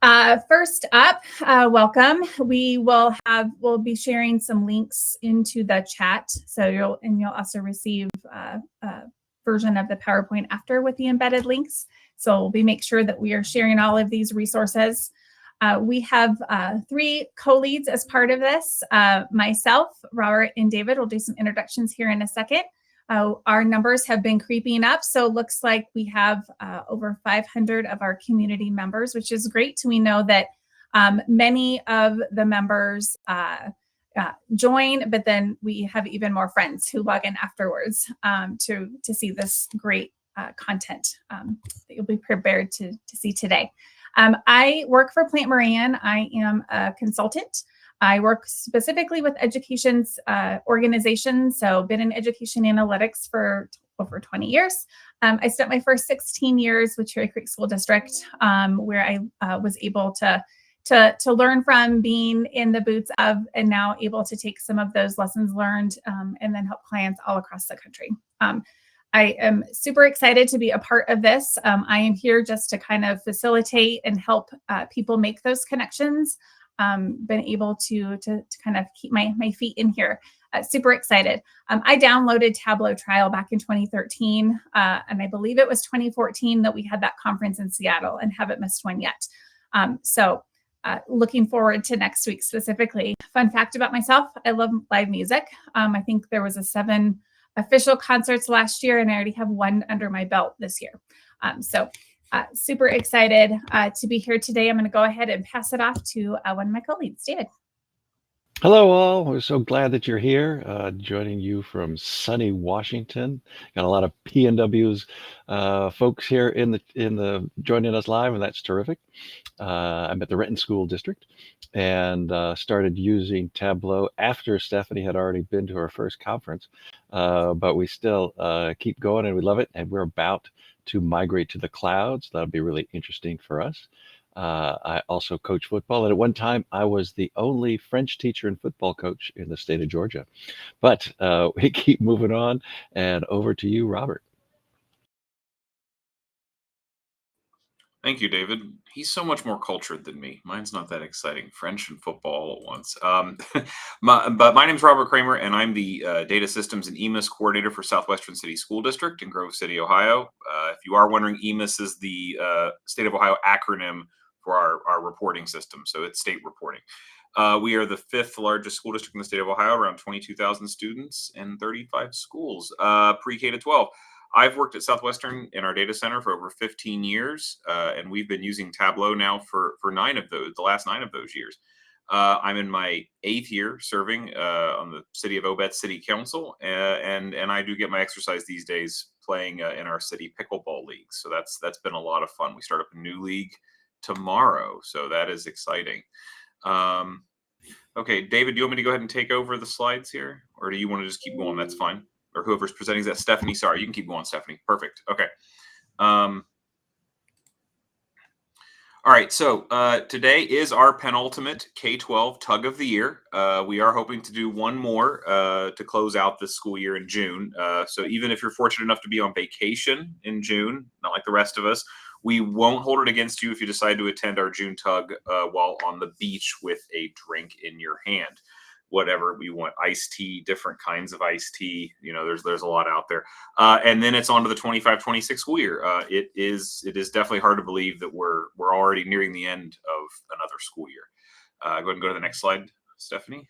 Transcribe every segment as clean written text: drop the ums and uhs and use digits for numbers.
First up, welcome. We'll be sharing some links into the chat. So you'll also receive a version of the PowerPoint after with the embedded links. So we make sure that we are sharing all of these resources. We have 3 co-leads as part of this. Myself, Robert, and David will do some introductions here in a second. Our numbers have been creeping up, so it looks like we have over 500 of our community members, which is great. We know that many of the members join, but then we have even more friends who log in afterwards to see this great content that you'll be prepared to see today. I work for Plant Moran. I am a consultant. I work specifically with education's organizations, so been in education analytics for over 20 years. I spent my first 16 years with Cherry Creek School District, where I was able to learn from being in the boots of, and now able to take some of those lessons learned and then help clients all across the country. I am super excited to be a part of this. I am here just to kind of facilitate and help people make those connections. Been able to kind of keep my feet in here. Super excited. I downloaded Tableau trial back in 2013, and I believe it was 2014 that we had that conference in Seattle, and haven't missed one yet. So looking forward to next week specifically. Fun fact about myself, I love live music. I think there was 7 official concerts last year, and I already have 1 under my belt this year. Super excited to be here today. I'm going to go ahead and pass it off to one of my colleagues, David. Hello, all. We're so glad that you're here, joining you from sunny Washington. Got a lot of PNW's folks here in the joining us live, and that's terrific. I'm at the Renton School District, and started using Tableau after Stephanie had already been to her first conference, but we still keep going, and we love it. And we're about to migrate to the clouds. That'll be really interesting for us. I also coach football, and at one time I was the only French teacher and football coach in the state of Georgia. But we keep moving on, and over to you, Robert. Thank you, David. He's so much more cultured than me. Mine's not that exciting. French and football all at once. But my name is Robert Kramer, and I'm the Data Systems and EMIS Coordinator for Southwestern City School District in Grove City, Ohio. If you are wondering, EMIS is the State of Ohio acronym for our reporting system, so it's state reporting. We are the 5th largest school district in the state of Ohio, around 22,000 students and 35 schools, pre-K to 12. I've worked at Southwestern in our data center for over 15 years, and we've been using Tableau now for the last 9 of those years. I'm in my 8th year serving on the City of Obetz City Council, and I do get my exercise these days playing in our city pickleball league. So that's been a lot of fun. We start up a new league tomorrow, so that is exciting. Okay, David, do you want me to go ahead and take over the slides here, or do you want to just keep going? That's fine. Or whoever's presenting, is that Stephanie? Sorry, you can keep going, Stephanie. Perfect. Okay. All right, so today is our penultimate K12 Tug of the Year. We are hoping to do one more to close out this school year in June. So even if you're fortunate enough to be on vacation in June, not like the rest of us, we won't hold it against you if you decide to attend our June Tug while on the beach with a drink in your hand. Whatever we want, iced tea, different kinds of iced tea. You know, there's a lot out there. And then it's on to the 25-26 school year. It is definitely hard to believe that we're already nearing the end of another school year. Go ahead and go to the next slide, Stephanie.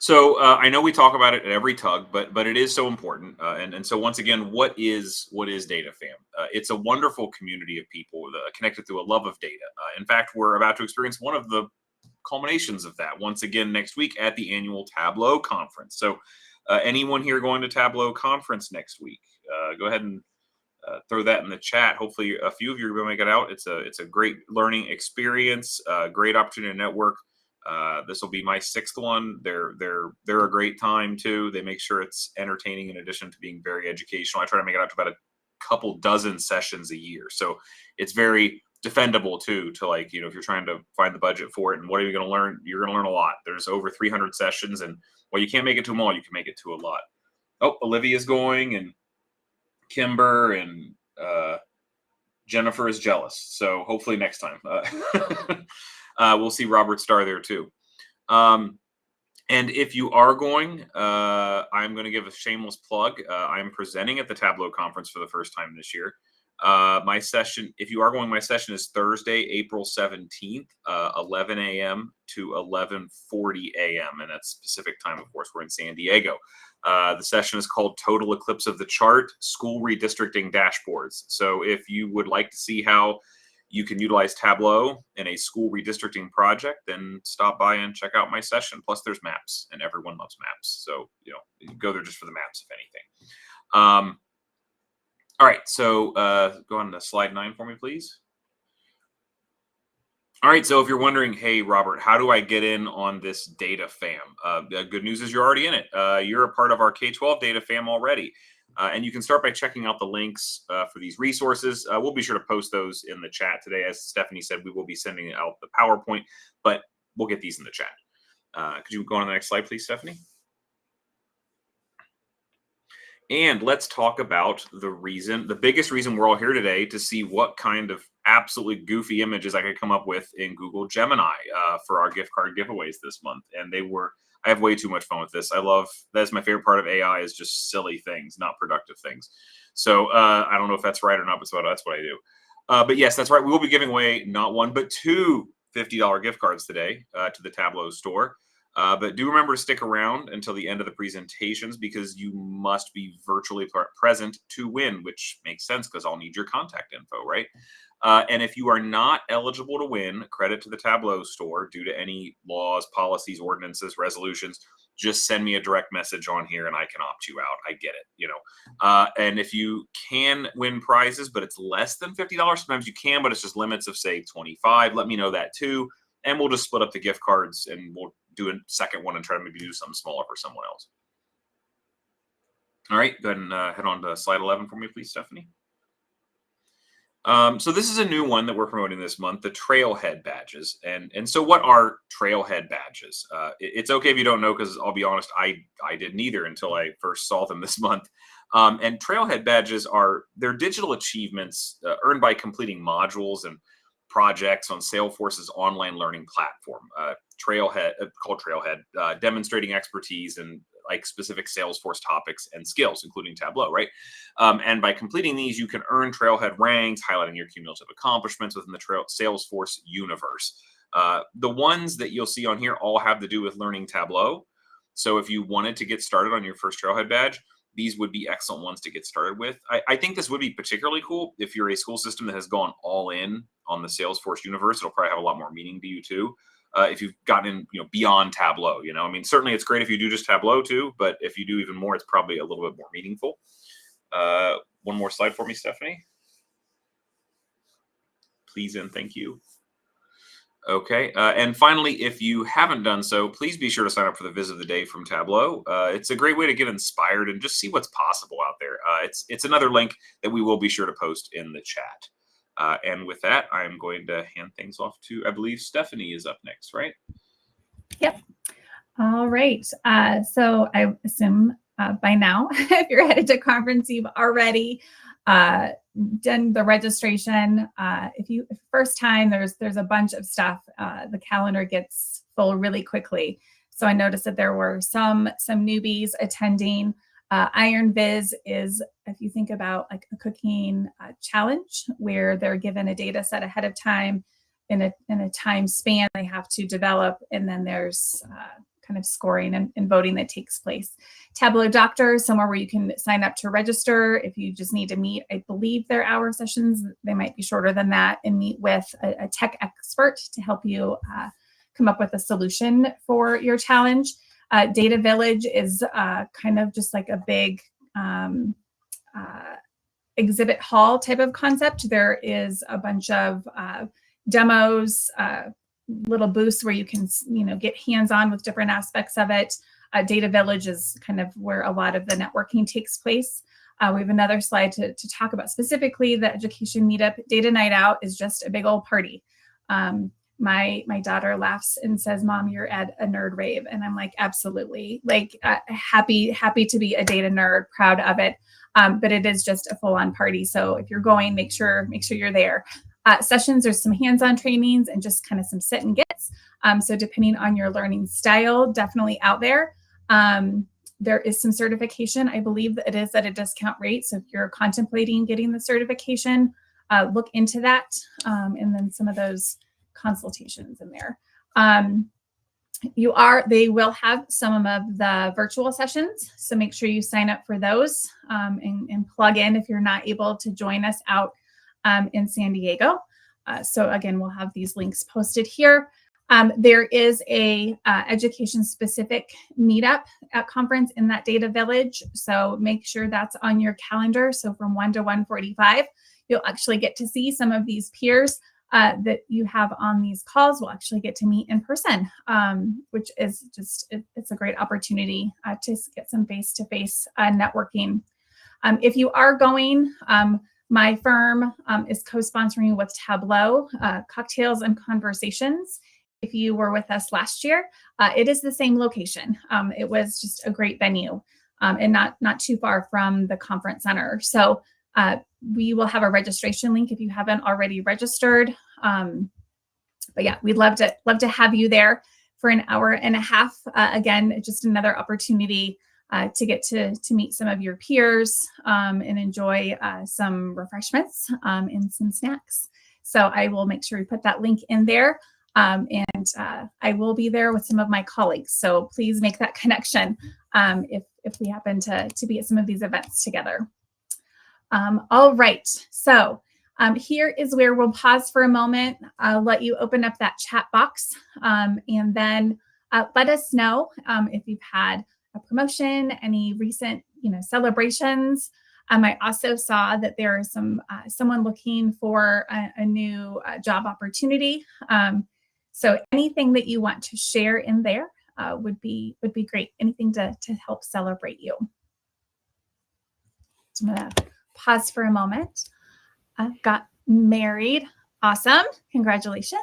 So I know we talk about it at every tug, but it is so important. And so once again, what is Data Fam? It's a wonderful community of people connected through a love of data. In fact, we're about to experience one of the culminations of that once again next week at the annual Tableau conference. So anyone here going to Tableau conference next week, go ahead and throw that in the chat. Hopefully a few of you are going to make it out. It's a great learning experience, great opportunity to network. This will be my 6th one. They're a great time too. They make sure it's entertaining in addition to being very educational. I try to make it out to about a couple dozen sessions a year, so it's very defendable too. To, like, you know, if you're trying to find the budget for it and what are you going to learn, you're going to learn a lot. There's over 300 sessions, and while you can't make it to them all, you can make it to a lot. Oh, Olivia's going, and Kimber, and Jennifer is jealous. So hopefully next time we'll see Robert Starr there too. And if you are going, I'm going to give a shameless plug. I'm presenting at the Tableau conference for the first time this year. My session, if you are going, my session is Thursday, April 17th, 11 a.m. to 11:40 a.m. And that's Pacific time, of course. We're in San Diego. The session is called Total Eclipse of the Chart, School Redistricting Dashboards. So if you would like to see how you can utilize Tableau in a school redistricting project, then stop by and check out my session. Plus there's maps, and everyone loves maps. So, you go there just for the maps, if anything. All right, so go on to slide 9 for me, please. All right, so if you're wondering, hey, Robert, how do I get in on this data fam? The good news is you're already in it. You're a part of our K12 data fam already. And you can start by checking out the links for these resources. We'll be sure to post those in the chat today. As Stephanie said, we will be sending out the PowerPoint, but we'll get these in the chat. Could you go on to the next slide, please, Stephanie? And let's talk about the biggest reason we're all here today, to see what kind of absolutely goofy images I could come up with in Google Gemini for our gift card giveaways this month. And I have way too much fun with this. That's my favorite part of AI, is just silly things, not productive things. So I don't know if that's right or not, but that's what I do. But yes, that's right. We will be giving away not one, but two $50 gift cards today to the Tableau store. But do remember to stick around until the end of the presentations, because you must be virtually present to win, which makes sense because I'll need your contact info, right? And if you are not eligible to win credit to the Tableau store due to any laws, policies, ordinances, resolutions, just send me a direct message on here and I can opt you out. I get it, and if you can win prizes, but it's less than $50, sometimes you can, but it's just limits of say 25. Let me know that too. And we'll just split up the gift cards and we'll do a second one and try to maybe do something smaller for someone else. All right, go ahead and head on to slide 11 for me, please, Stephanie. So this is a new one that we're promoting this month, the Trailhead badges. And so what are Trailhead badges? It's okay if you don't know, because I'll be honest, I didn't either until I first saw them this month. And Trailhead badges they're digital achievements earned by completing modules and projects on Salesforce's online learning platform. Called Trailhead, demonstrating expertise in like specific Salesforce topics and skills, including Tableau, right? And by completing these, you can earn Trailhead ranks, highlighting your cumulative accomplishments within the Salesforce universe. The ones that you'll see on here all have to do with learning Tableau. So if you wanted to get started on your first Trailhead badge, these would be excellent ones to get started with. I think this would be particularly cool if you're a school system that has gone all in on the Salesforce universe. It'll probably have a lot more meaning to you too. If you've gotten beyond Tableau, I mean, certainly it's great if you do just Tableau too, but if you do even more, it's probably a little bit more meaningful. One more slide for me, Stephanie. Please and thank you. Okay, and finally, if you haven't done so, please be sure to sign up for the Viz of the Day from Tableau. It's a great way to get inspired and just see what's possible out there. It's another link that we will be sure to post in the chat. And with that, I'm going to hand things off to, I believe Stephanie is up next, right? Yep. All right. So I assume by now, if you're headed to conference, you've already done the registration. If first time, there's a bunch of stuff. The calendar gets full really quickly. So I noticed that there were some newbies attending. Iron Viz is, if you think about like a cooking challenge where they're given a data set ahead of time in a time span they have to develop, and then there's kind of scoring and voting that takes place. Tableau Doctor, somewhere where you can sign up to register if you just need to meet. I believe their hour sessions, they might be shorter than that, and meet with a tech expert to help you come up with a solution for your challenge. Data Village is kind of just like a big exhibit hall type of concept. There is a bunch of demos, little booths where you can get hands-on with different aspects of it. Data Village is kind of where a lot of the networking takes place. We have another slide to talk about specifically the education meetup. Data Night Out is just a big old party. my daughter laughs and says, "Mom, you're at a nerd rave," and I'm like, "Absolutely!" Like happy to be a data nerd, proud of it. But it is just a full-on party. So if you're going, make sure you're there. Sessions, there's some hands-on trainings and just kind of some sit and gets. So depending on your learning style, definitely out there. There is some certification. I believe that it is at a discount rate. So if you're contemplating getting the certification, look into that. And then some of those consultations in there. They will have some of the virtual sessions. So make sure you sign up for those and plug in if you're not able to join us out in San Diego. So again, we'll have these links posted here. There is a education specific meetup at conference in that data village. So make sure that's on your calendar. So from 1 to 1:45, you'll actually get to see some of these peers that you have on these calls. We'll actually get to meet in person, which is it's a great opportunity to get some face-to-face networking. If you are going, my firm is co-sponsoring with Tableau, Cocktails and Conversations. If you were with us last year, it is the same location. It was just a great venue and not too far from the conference center. So we will have a registration link if you haven't already registered. But yeah, we'd love to have you there for an hour and a half. Again, just another opportunity to get to meet some of your peers and enjoy some refreshments and some snacks. So I will make sure we put that link in there. And I will be there with some of my colleagues. So please make that connection if we happen to be at some of these events together. All right. So here is where we'll pause for a moment. I'll let you open up that chat box and then let us know if you've had a promotion, any recent celebrations. I also saw that there is someone looking for a new job opportunity. So anything that you want to share in there would be great. Anything to help celebrate you. So I'm gonna pause for a moment. I've got married. Awesome. Congratulations.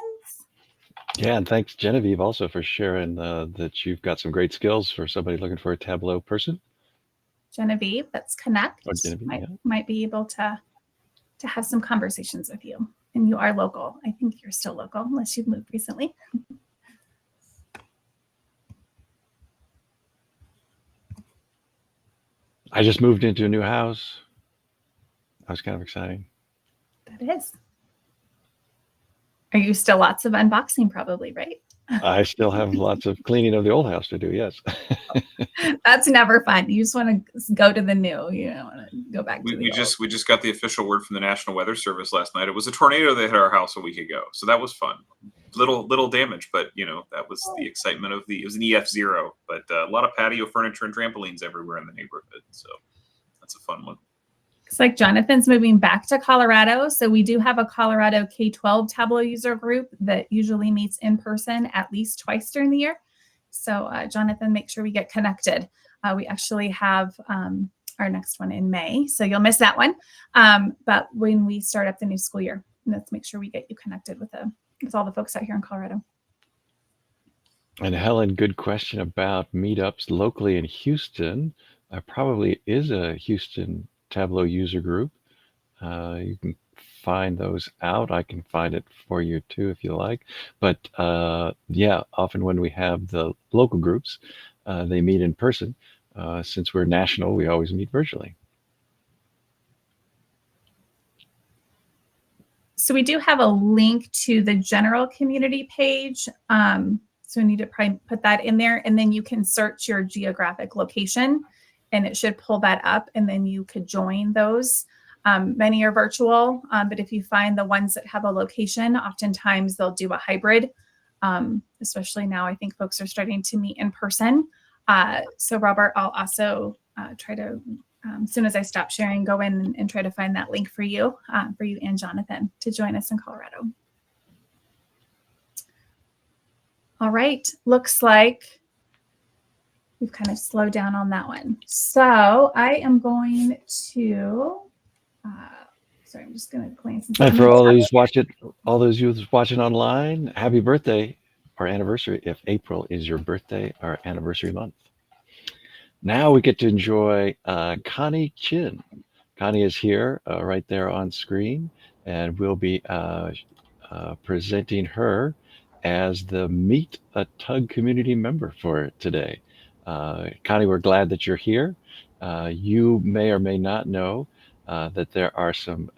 Yeah, and thanks Genevieve also for sharing that you've got some great skills for somebody looking for a Tableau person. Genevieve, that's Connect. Oh, Genevieve, might be able to have some conversations with you. And you are local. I think you're still local unless you've moved recently. I just moved into a new house. That was kind of exciting. That is. Are you still lots of unboxing probably, right? I still have lots of cleaning of the old house to do, yes. That's never fun. You just want to go to the new. You don't want to go back to the old. We just got the official word from the National Weather Service last night. It was a tornado that hit our house a week ago, so that was fun. Little damage, but that was the excitement of it was an EF0, but a lot of patio furniture and trampolines everywhere in the neighborhood. So that's a fun one. Looks like Jonathan's moving back to Colorado. So we do have a Colorado K12 Tableau user group that usually meets in person at least twice during the year. So Jonathan, make sure we get connected. We actually have our next one in May, so you'll miss that one. But when we start up the new school year, let's make sure we get you connected with all the folks out here in Colorado. And Helen, good question about meetups locally in Houston. Probably is a Houston Tableau user group. You can find those out. I can find it for you too if you like. But yeah, often when we have the local groups, they meet in person. Since we're national, we always meet virtually. So we do have a link to the general community page. So we need to probably put that in there, and then you can search your geographic location and it should pull that up, and then you could join those. Many are virtual, but if you find the ones that have a location, oftentimes they'll do a hybrid, especially now I think folks are starting to meet in person. So Robert, I'll also try to, as soon as I stop sharing, go in and try to find that link for you and Jonathan to join us in Colorado. All right, looks like we've kind of slowed down on that one. So I am going to sorry, I'm just going to glance. And for all those youth watching online, happy birthday or anniversary if April is your birthday or anniversary month. Now we get to enjoy Connie Chin. Connie is here right there on screen, and we'll be presenting her as the Meet a Tug community member for today. Connie, we're glad that you're here. You may or may not know that there are some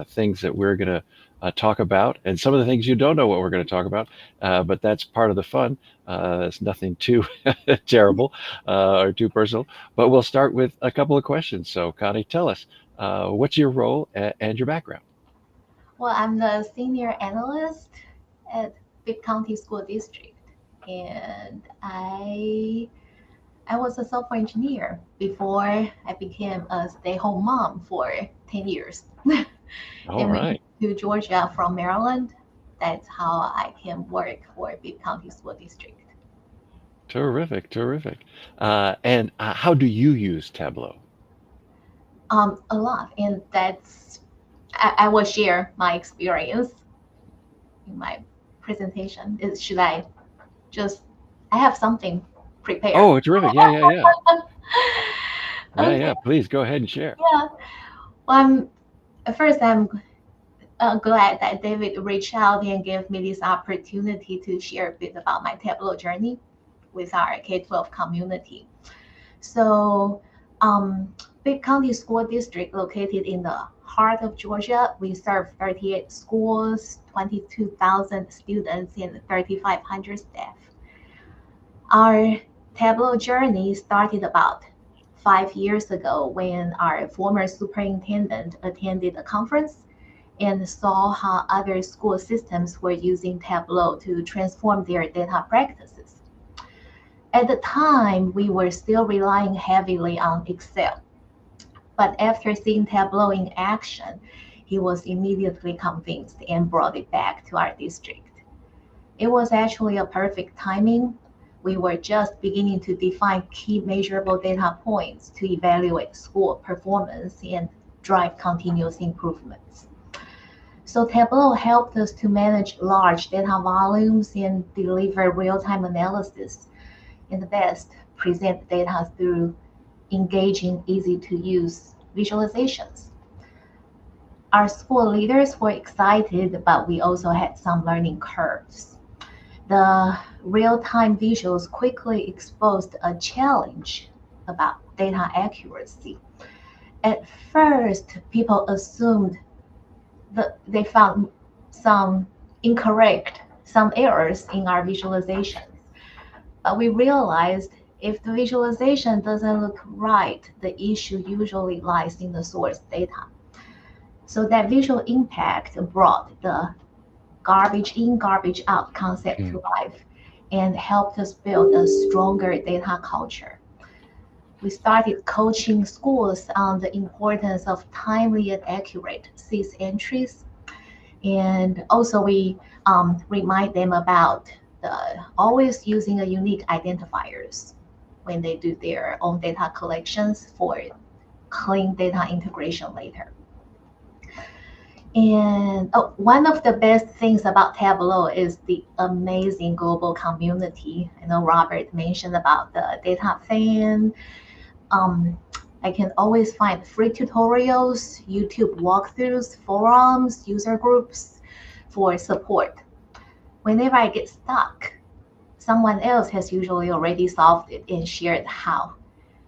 things that we're going to talk about, and some of the things you don't know what we're going to talk about, but that's part of the fun. It's nothing too terrible or too personal, but we'll start with a couple of questions. So Connie, tell us, what's your role and your background? Well, I'm the senior analyst at Bibb County School District, and I was a software engineer before I became a stay-home mom for 10 years. All Then right. moved to Georgia from Maryland. That's how I can work for Bibb County School District. Terrific, terrific. And how do you use Tableau? A lot, and I will share my experience in my presentation. Should I just? I have something prepared. Oh, terrific. Yeah. Okay. Yeah. Please go ahead and share. Yeah. Well, first, I'm glad that David reached out and gave me this opportunity to share a bit about my Tableau journey with our K12 community. So, Bibb County School District, located in the heart of Georgia, we serve 38 schools, 22,000 students, and 3,500 staff. Our Tableau journey started about 5 years ago when our former superintendent attended a conference and saw how other school systems were using Tableau to transform their data practices. At the time, we were still relying heavily on Excel. But after seeing Tableau in action, he was immediately convinced and brought it back to our district. It was actually a perfect timing. We were just beginning to define key measurable data points to evaluate school performance and drive continuous improvements. So Tableau helped us to manage large data volumes and deliver real-time analysis, and the best, present data through engaging, easy-to-use visualizations. Our school leaders were excited, but we also had some learning curves. The real-time visuals quickly exposed a challenge about data accuracy. At first, people assumed that they found some errors in our visualizations. But we realized if the visualization doesn't look right, the issue usually lies in the source data. So that visual impact brought the garbage in, garbage out concept to life and helped us build a stronger data culture. We started coaching schools on the importance of timely and accurate SIS entries. And also we remind them about always using a unique identifiers when they do their own data collections for clean data integration later. And one of the best things about Tableau is the amazing global community. I know Robert mentioned about the data fan. I can always find free tutorials, YouTube walkthroughs, forums, user groups for support. Whenever I get stuck, someone else has usually already solved it and shared how.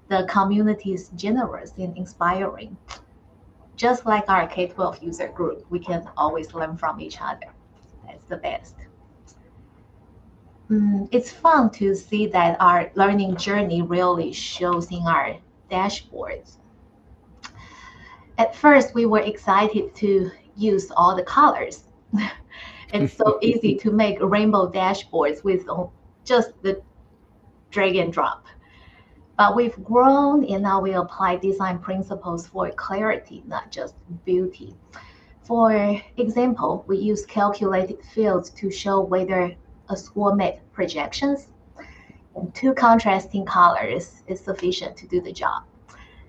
The community is generous and inspiring. Just like our K12 user group, we can always learn from each other. That's the best. It's fun to see that our learning journey really shows in our dashboards. At first, we were excited to use all the colors. It's so easy to make rainbow dashboards with just the drag and drop. But we've grown and now we apply design principles for clarity, not just beauty. For example, we use calculated fields to show whether a school met projections. And 2 contrasting colors is sufficient to do the job.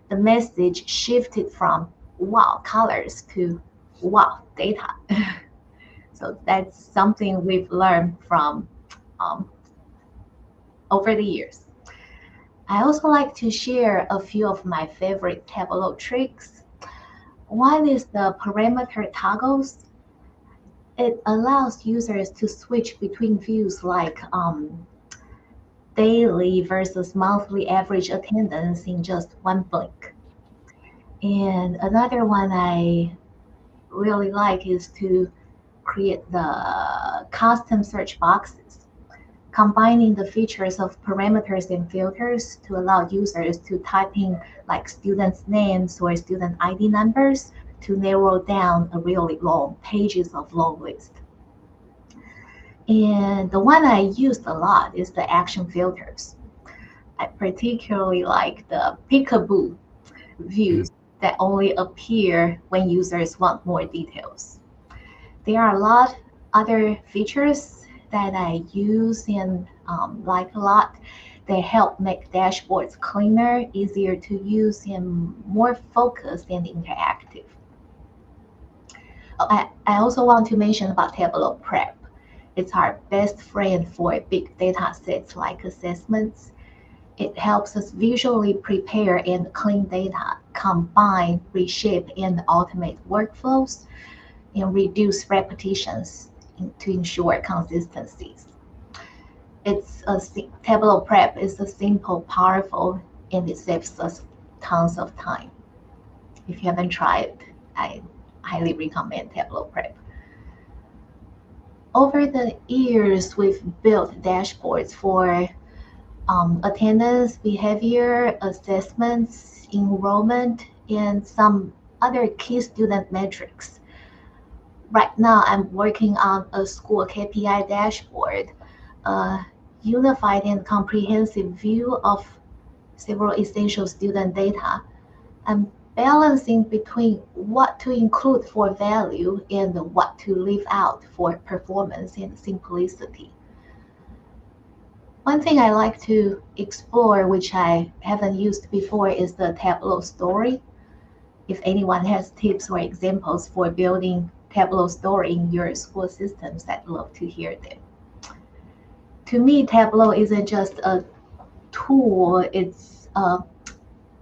The message shifted from wow colors to wow data. So that's something we've learned from over the years. I also like to share a few of my favorite Tableau tricks. One is the parameter toggles. It allows users to switch between views like daily versus monthly average attendance in just one blink. And another one I really like is to create the custom search boxes, combining the features of parameters and filters to allow users to type in like students' names or student ID numbers to narrow down a really long pages of long list. And the one I used a lot is the action filters. I particularly like the peekaboo views that only appear when users want more details. There are a lot other features that I use and like a lot. They help make dashboards cleaner, easier to use, and more focused and interactive. I also want to mention about Tableau Prep. It's our best friend for big data sets like assessments. It helps us visually prepare and clean data, combine, reshape, and automate workflows, and reduce repetitions to ensure consistencies. Tableau Prep is a simple, powerful, and it saves us tons of time. If you haven't tried it, I highly recommend Tableau Prep. Over the years, we've built dashboards for attendance, behavior, assessments, enrollment, and some other key student metrics. Right now, I'm working on a school KPI dashboard, a unified and comprehensive view of several essential student data. I'm balancing between what to include for value and what to leave out for performance and simplicity. One thing I like to explore, which I haven't used before, is the Tableau story. If anyone has tips or examples for building Tableau story in your school systems, I'd love to hear them. To me, Tableau isn't just a tool, it's a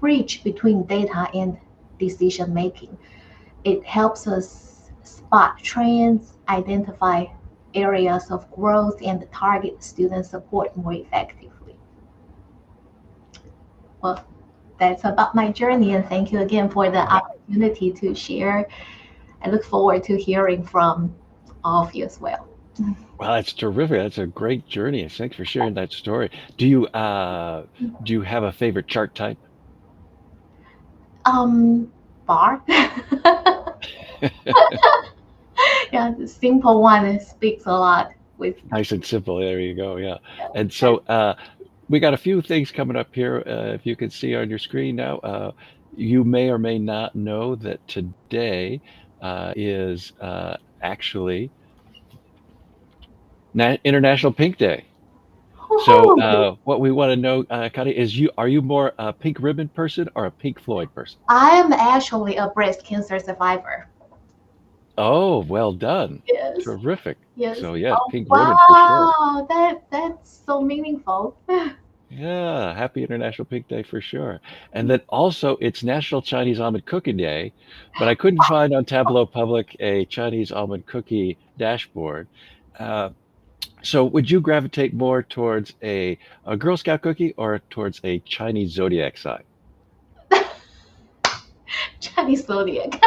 bridge between data and decision making. It helps us spot trends, identify areas of growth, and target student support more effectively. Well, that's about my journey, and thank you again for the opportunity to share. I look forward to hearing from all of you as well. Well, that's terrific. That's a great journey. Thanks for sharing that story. Do you have a favorite chart type? Bar. Yeah, the simple one speaks a lot with. Nice and simple. There you go. Yeah. And so we got a few things coming up here. If you can see on your screen now, you may or may not know that today is actually International Pink Day. So what we want to know, Connie, is are you more a Pink Ribbon person or a Pink Floyd person? I am actually a breast cancer survivor. Oh, well done. Yes. Terrific. Yes. So yes, Pink Ribbon for sure. Wow, that's so meaningful. Yeah, happy International Pink Day for sure. And then also it's National Chinese Almond Cookie Day, but I couldn't find on Tableau Public a Chinese almond cookie dashboard. So would you gravitate more towards a Girl Scout cookie or towards a Chinese zodiac sign? Chinese zodiac.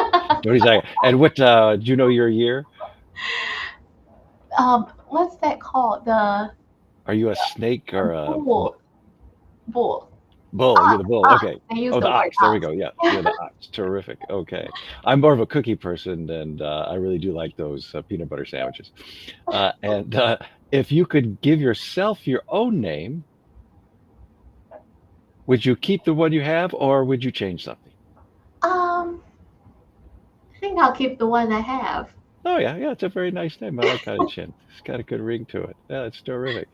Zodiac. And what do you know your year? What's that called? Are you a snake or a bull? Bull. You're the bull. Okay. Oh, the ox. There we go. Yeah, you're the ox. Terrific. Okay. I'm more of a cookie person, and I really do like those peanut butter sandwiches. And if you could give yourself your own name, would you keep the one you have, or would you change something? I think I'll keep the one I have. Oh yeah, it's a very nice name. I like Connie Chin. It's got a good ring to it. Yeah, it's terrific.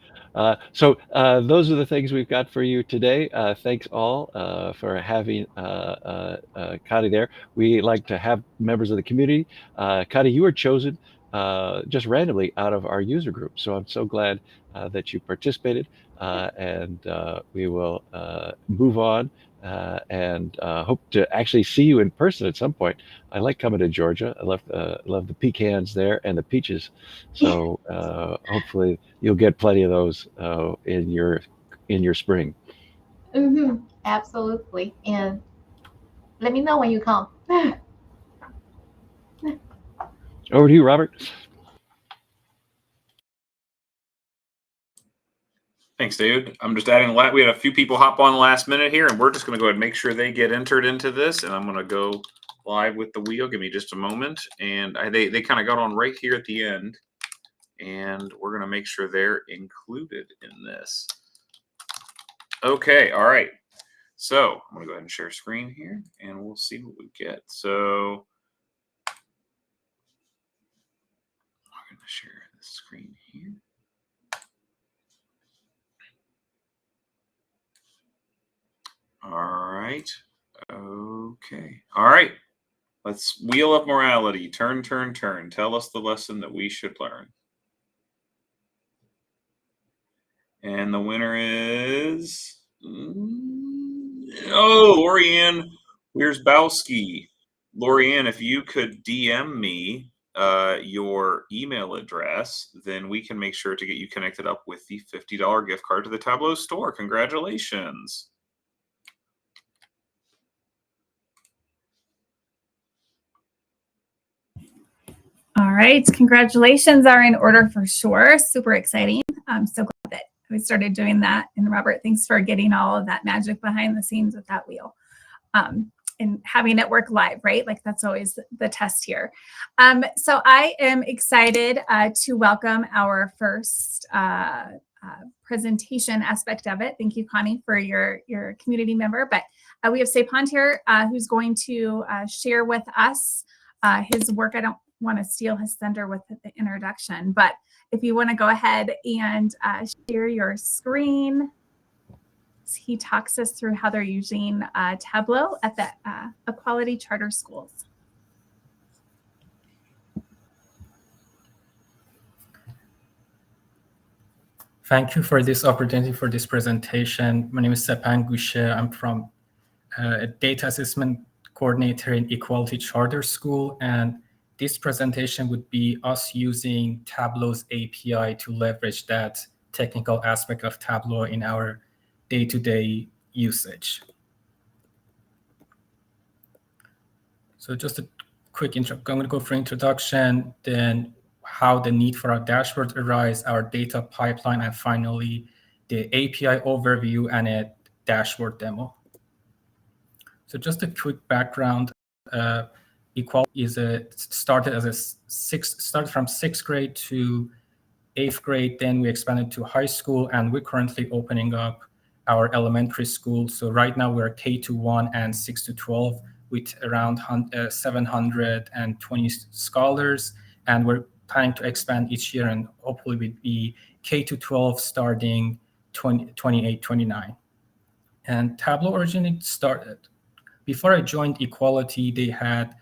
So those are the things we've got for you today. Thanks all for having Connie there. We like to have members of the community. Connie, you were chosen just randomly out of our user group, so I'm so glad that you participated. And we will move on and hope to actually see you in person at some point. I like coming to Georgia. I love the pecans there and the peaches. So hopefully you'll get plenty of those in your spring. Absolutely. And let me know when you come. Over to you, Robert. Thanks, David. I'm just adding we had a few people hop on the last minute here, and we're just going to go ahead and make sure they get entered into this. And I'm going to go live with the wheel. Give me just a moment. And they kind of got on right here at the end. And we're going to make sure they're included in this. Okay. All right. So I'm going to go ahead and share screen here, and we'll see what we get. So I'm going to share the screen here. All right. Okay. All right. Let's wheel of morality. Turn, turn, turn. Tell us the lesson that we should learn. And the winner is... Oh, Lorianne Wierzbowski. Lorianne, if you could DM me your email address, then we can make sure to get you connected up with the $50 gift card to the Tableau store. Congratulations. All right, congratulations are in order for sure. Super exciting. I'm so glad that we started doing that. And Robert, thanks for getting all of that magic behind the scenes with that wheel and having it work live, right? Like that's always the test here. So I am excited to welcome our first presentation aspect of it. Thank you, Connie, for your community member. But we have Sepand here who's going to share with us his work. I don't want to steal his thunder with the introduction, but if you want to go ahead and share your screen, he talks us through how they're using Tableau at the Equality Charter Schools. Thank you for this opportunity for this presentation. My name is Sepand Gousheh. I'm from a data assessment coordinator in Equality Charter School, and this presentation would be us using Tableau's API to leverage that technical aspect of Tableau in our day-to-day usage. So just a quick intro. I'm going to go for introduction, then how the need for our dashboard arise, our data pipeline, and finally the API overview and a dashboard demo. So just a quick background. Equality started from 6th grade to 8th grade. Then we expanded to high school, and we're currently opening up our elementary school. So right now we're K-1 and 6-12 with around 720 scholars, and we're planning to expand each year, and hopefully we'd be K-12 starting 28, 29. And Tableau originally started. Before I joined Equality, they had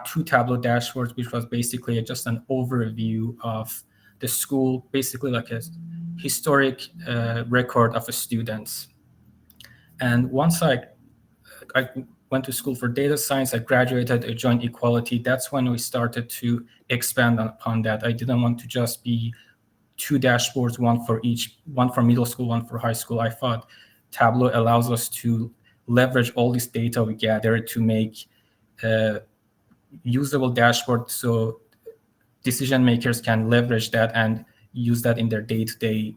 two Tableau dashboards, which was basically just an overview of the school, basically like a historic record of the students. And once I went to school for data science, I graduated, I joined Equality. That's when we started to expand upon that. I didn't want to just be two dashboards, one for middle school, one for high school. I thought Tableau allows us to leverage all this data we gather to make usable dashboard so decision makers can leverage that and use that in their day-to-day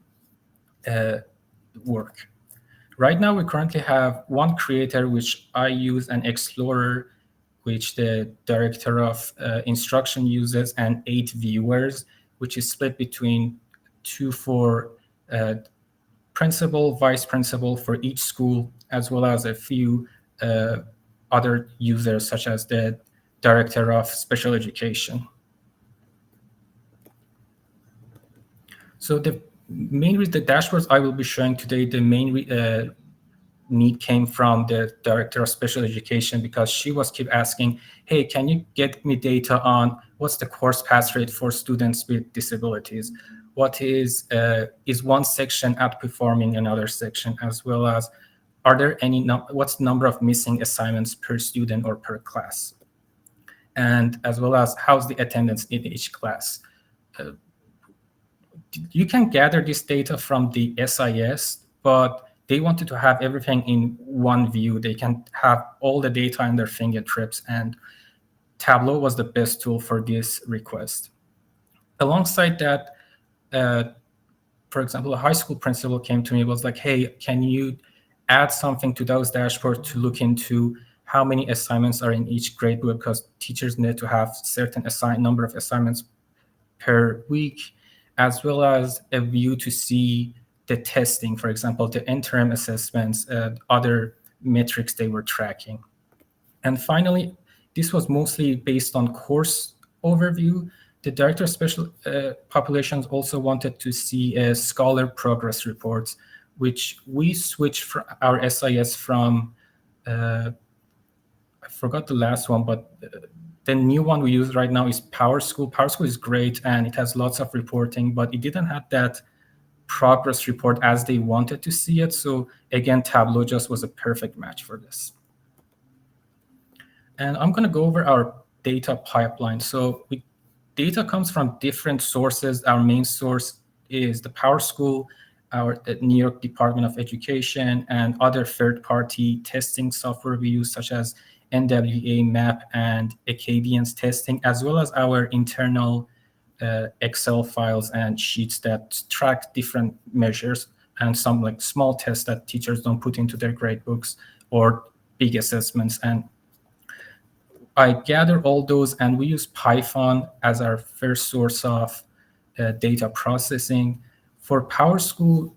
work. Right now, we currently have one creator, which I use, an explorer, which the director of instruction uses, and 8 viewers, which is split between 2 for principal, vice principal for each school, as well as a few other users, such as the director of special education. So the dashboards I will be showing today, the main need came from the director of special education, because she was keep asking, hey, can you get me data on what's the course pass rate for students with disabilities? What is one section outperforming another section, as well as are there any, what's the number of missing assignments per student or per class? And as well as how's the attendance in each class? You can gather this data from the SIS, but they wanted to have everything in one view. They can have all the data in their fingertips, and Tableau was the best tool for this request. Alongside that, for example, a high school principal came to me, was like, hey, can you add something to those dashboards to look into how many assignments are in each grade book, because teachers need to have certain number of assignments per week, as well as a view to see the testing, for example, the interim assessments, other metrics they were tracking. And finally, this was mostly based on course overview. The director of special populations also wanted to see scholar progress reports, which we switched from our SIS from, I forgot the last one, but the new one we use right now is PowerSchool. PowerSchool is great, and it has lots of reporting, but it didn't have that progress report as they wanted to see it. So again, Tableau just was a perfect match for this. And I'm going to go over our data pipeline. So data comes from different sources. Our main source is the PowerSchool, the New York Department of Education, and other third-party testing software we use, such as NWA, MAP, and Acadian's testing, as well as our internal Excel files and sheets that track different measures, and some like small tests that teachers don't put into their grade books, or big assessments. And I gather all those, and we use Python as our first source of data processing. For PowerSchool,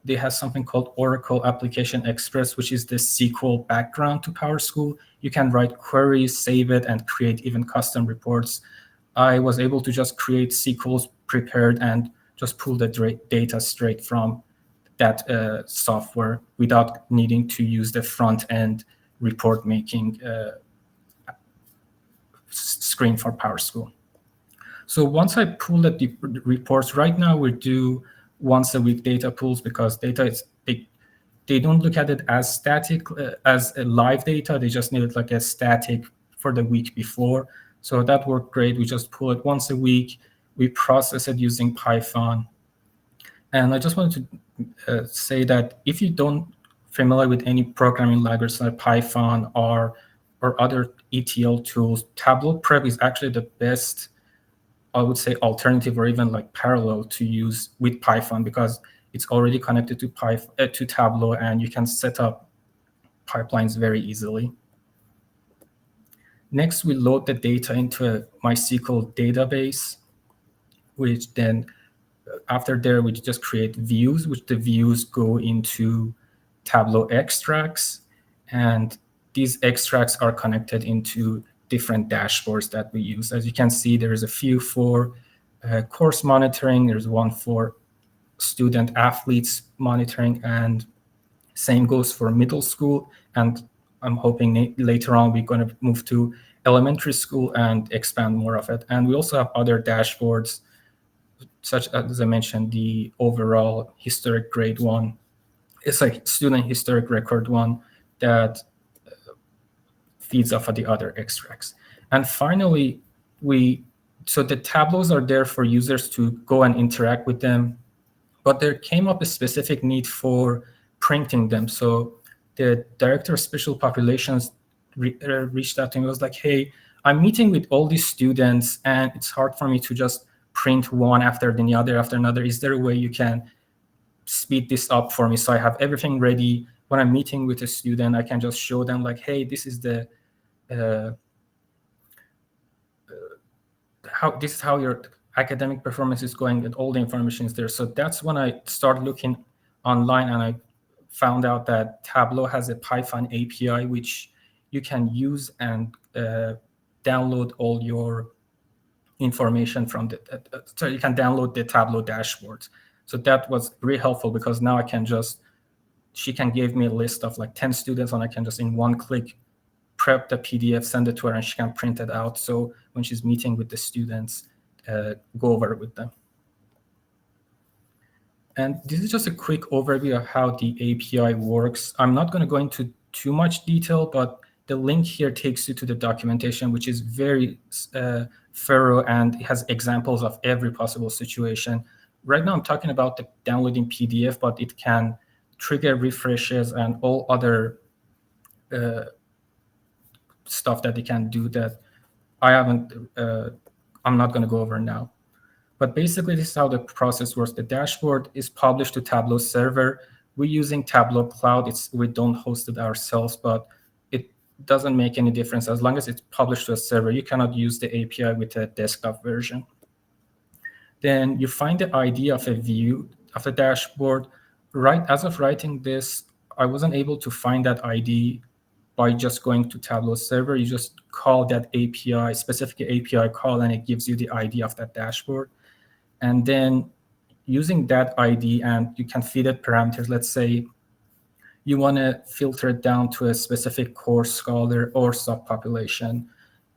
they have something called Oracle Application Express, which is the SQL background to PowerSchool. You can write queries, save it, and create even custom reports. I was able to just create SQLs prepared and just pull the data straight from that software without needing to use the front-end report-making screen for PowerSchool. So once I pull the reports, right now we do once a week data pulls, because data is they don't look at it as static, as a live data. They just need it like a static for the week before. So that worked great. We just pull it once a week. We process it using Python. And I just wanted to say that if you don't familiar with any programming language like Python or other ETL tools, Tableau Prep is actually the best, I would say, alternative or even like parallel to use with Python, because it's already connected to to Tableau, and you can set up pipelines very easily. Next, we load the data into a MySQL database, which then after there, we just create views, which the views go into Tableau extracts. And these extracts are connected into different dashboards that we use. As you can see, there is a few for course monitoring. There's one for student athletes monitoring, and same goes for middle school. And I'm hoping later on we're going to move to elementary school and expand more of it. And we also have other dashboards, such as I mentioned, the overall historic grade one. It's like student historic record one that feeds off of the other extracts. And finally, so the Tableaus are there for users to go and interact with them, but there came up a specific need for printing them. So the director of special populations reached out to me, was like, hey, I'm meeting with all these students and it's hard for me to just print one after the other after another. Is there a way you can speed this up for me so I have everything ready when I'm meeting with a student? I can just show them like, hey, this is the how your academic performance is going, and all the information is there. So that's when I started looking online, and I found out that Tableau has a Python API which you can use and download all your information from so you can download the Tableau dashboard. So that was really helpful because now she can give me a list of like 10 students, and I can just in one click prep the PDF, send it to her, and she can print it out. So when she's meeting with the students, go over it with them. And this is just a quick overview of how the API works. I'm not going to go into too much detail, but the link here takes you to the documentation, which is very thorough, and it has examples of every possible situation. Right now, I'm talking about the downloading PDF, but it can trigger refreshes and all other stuff that it can do that I'm not going to go over now. But basically, this is how the process works. The dashboard is published to Tableau server. We're using Tableau Cloud. We don't host it ourselves, but it doesn't make any difference. As long as it's published to a server, you cannot use the API with a desktop version. Then you find the ID of a view of the dashboard. Right, as of writing this, I wasn't able to find that ID by just going to Tableau server. You just call that API, specific API call, and it gives you the ID of that dashboard. And then using that ID, and you can feed it parameters. Let's say you want to filter it down to a specific course scholar or subpopulation,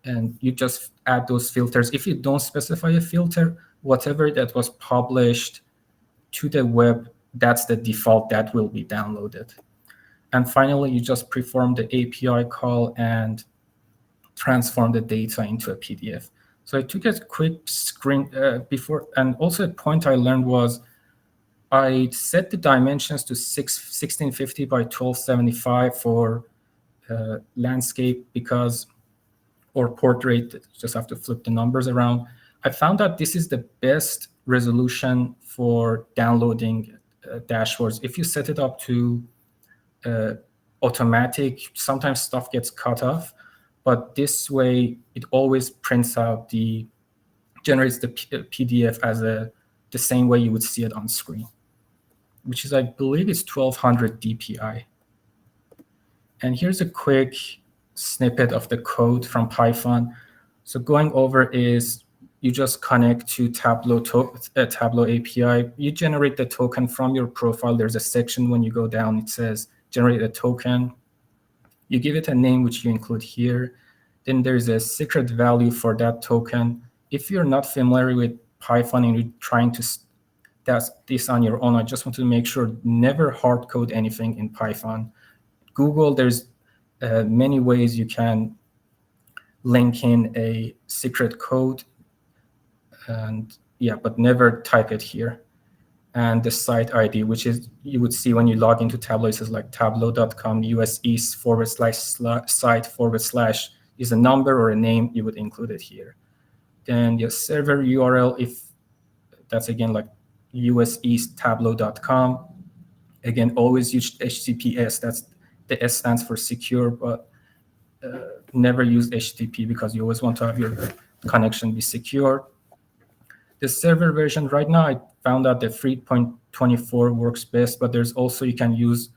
and you just add those filters. If you don't specify a filter, whatever that was published to the web, that's the default that will be downloaded. And finally, you just perform the API call and transform the data into a PDF. So I took a quick screen before, and also a point I learned was I set the dimensions to 1650 by 1275 for landscape or portrait, just have to flip the numbers around. I found that this is the best resolution for downloading dashboards. If you set it up to automatic, sometimes stuff gets cut off, but this way it always prints out generates the PDF as the same way you would see it on screen, which is, I believe, is 1200 DPI. And here's a quick snippet of the code from Python. So going over is you just connect to Tableau API. You generate the token from your profile. There's a section when you go down, it says generate a token. You give it a name, which you include here. Then there's a secret value for that token. If you're not familiar with Python and you're trying to test this on your own, I just want to make sure never hard code anything in Python. Google, there's many ways you can link in a secret code, and yeah, but never type it here. And the site ID, which is, you would see when you log into Tableau, it says like tableau.com USEast/site/ is a number or a name, you would include it here. Then your server URL, if that's again like USEasttableau.com. Again, always use HTTPS. That's the S stands for secure, but never use HTTP because you always want to have your connection be secure. The server version, right now, I found out the 3.24 works best, but there's also, you can use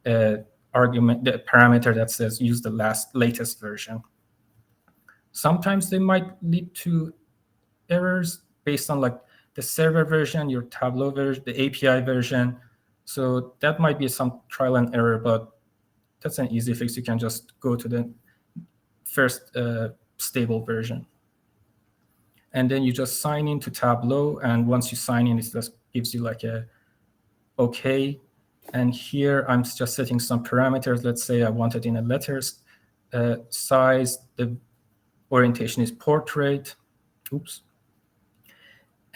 the parameter that says use the latest version. Sometimes they might lead to errors based on like the server version, your Tableau version, the API version. So that might be some trial and error, but that's an easy fix. You can just go to the first stable version. And then you just sign into Tableau. And once you sign in, it just gives you like a OK. And here I'm just setting some parameters. Let's say I want it in a letters size. The orientation is portrait. Oops.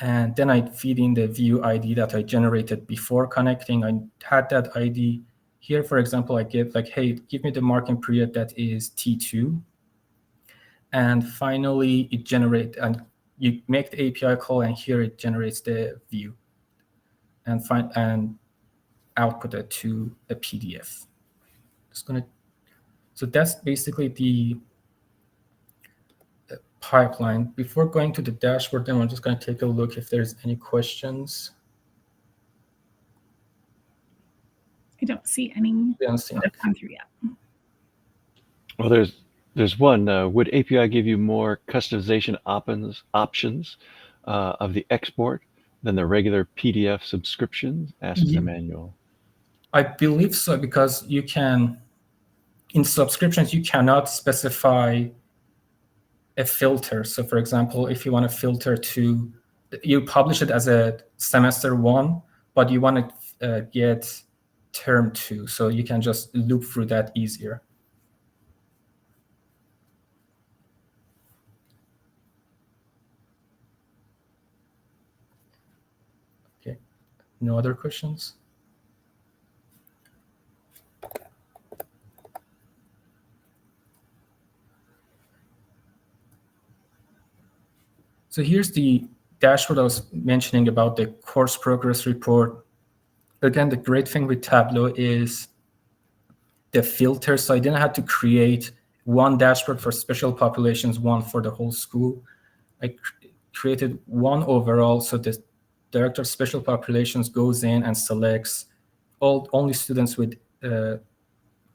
And then I feed in the view ID that I generated before connecting. I had that ID here. For example, I give like, hey, give me the marking period that is T2. And finally, it generates, and you make the API call, and here it generates the view and output it to a PDF. So that's basically the pipeline. Before going to the dashboard, then I'm just going to take a look if there's any questions. I don't see any that have come through yet. Well, there's There's one. Would API give you more customization options of the export than the regular PDF subscriptions? Asks Ye- Emmanuel. I believe so, because you can, in subscriptions, you cannot specify a filter. So for example, if you want to filter to, you publish it as a semester 1, but you want to get term 2. So you can just loop through that easier. Okay, no other questions? So here's the dashboard I was mentioning about the course progress report. Again, the great thing with Tableau is the filter. So I didn't have to create one dashboard for special populations, one for the whole school. I created one overall, so the director of special populations goes in and selects only students with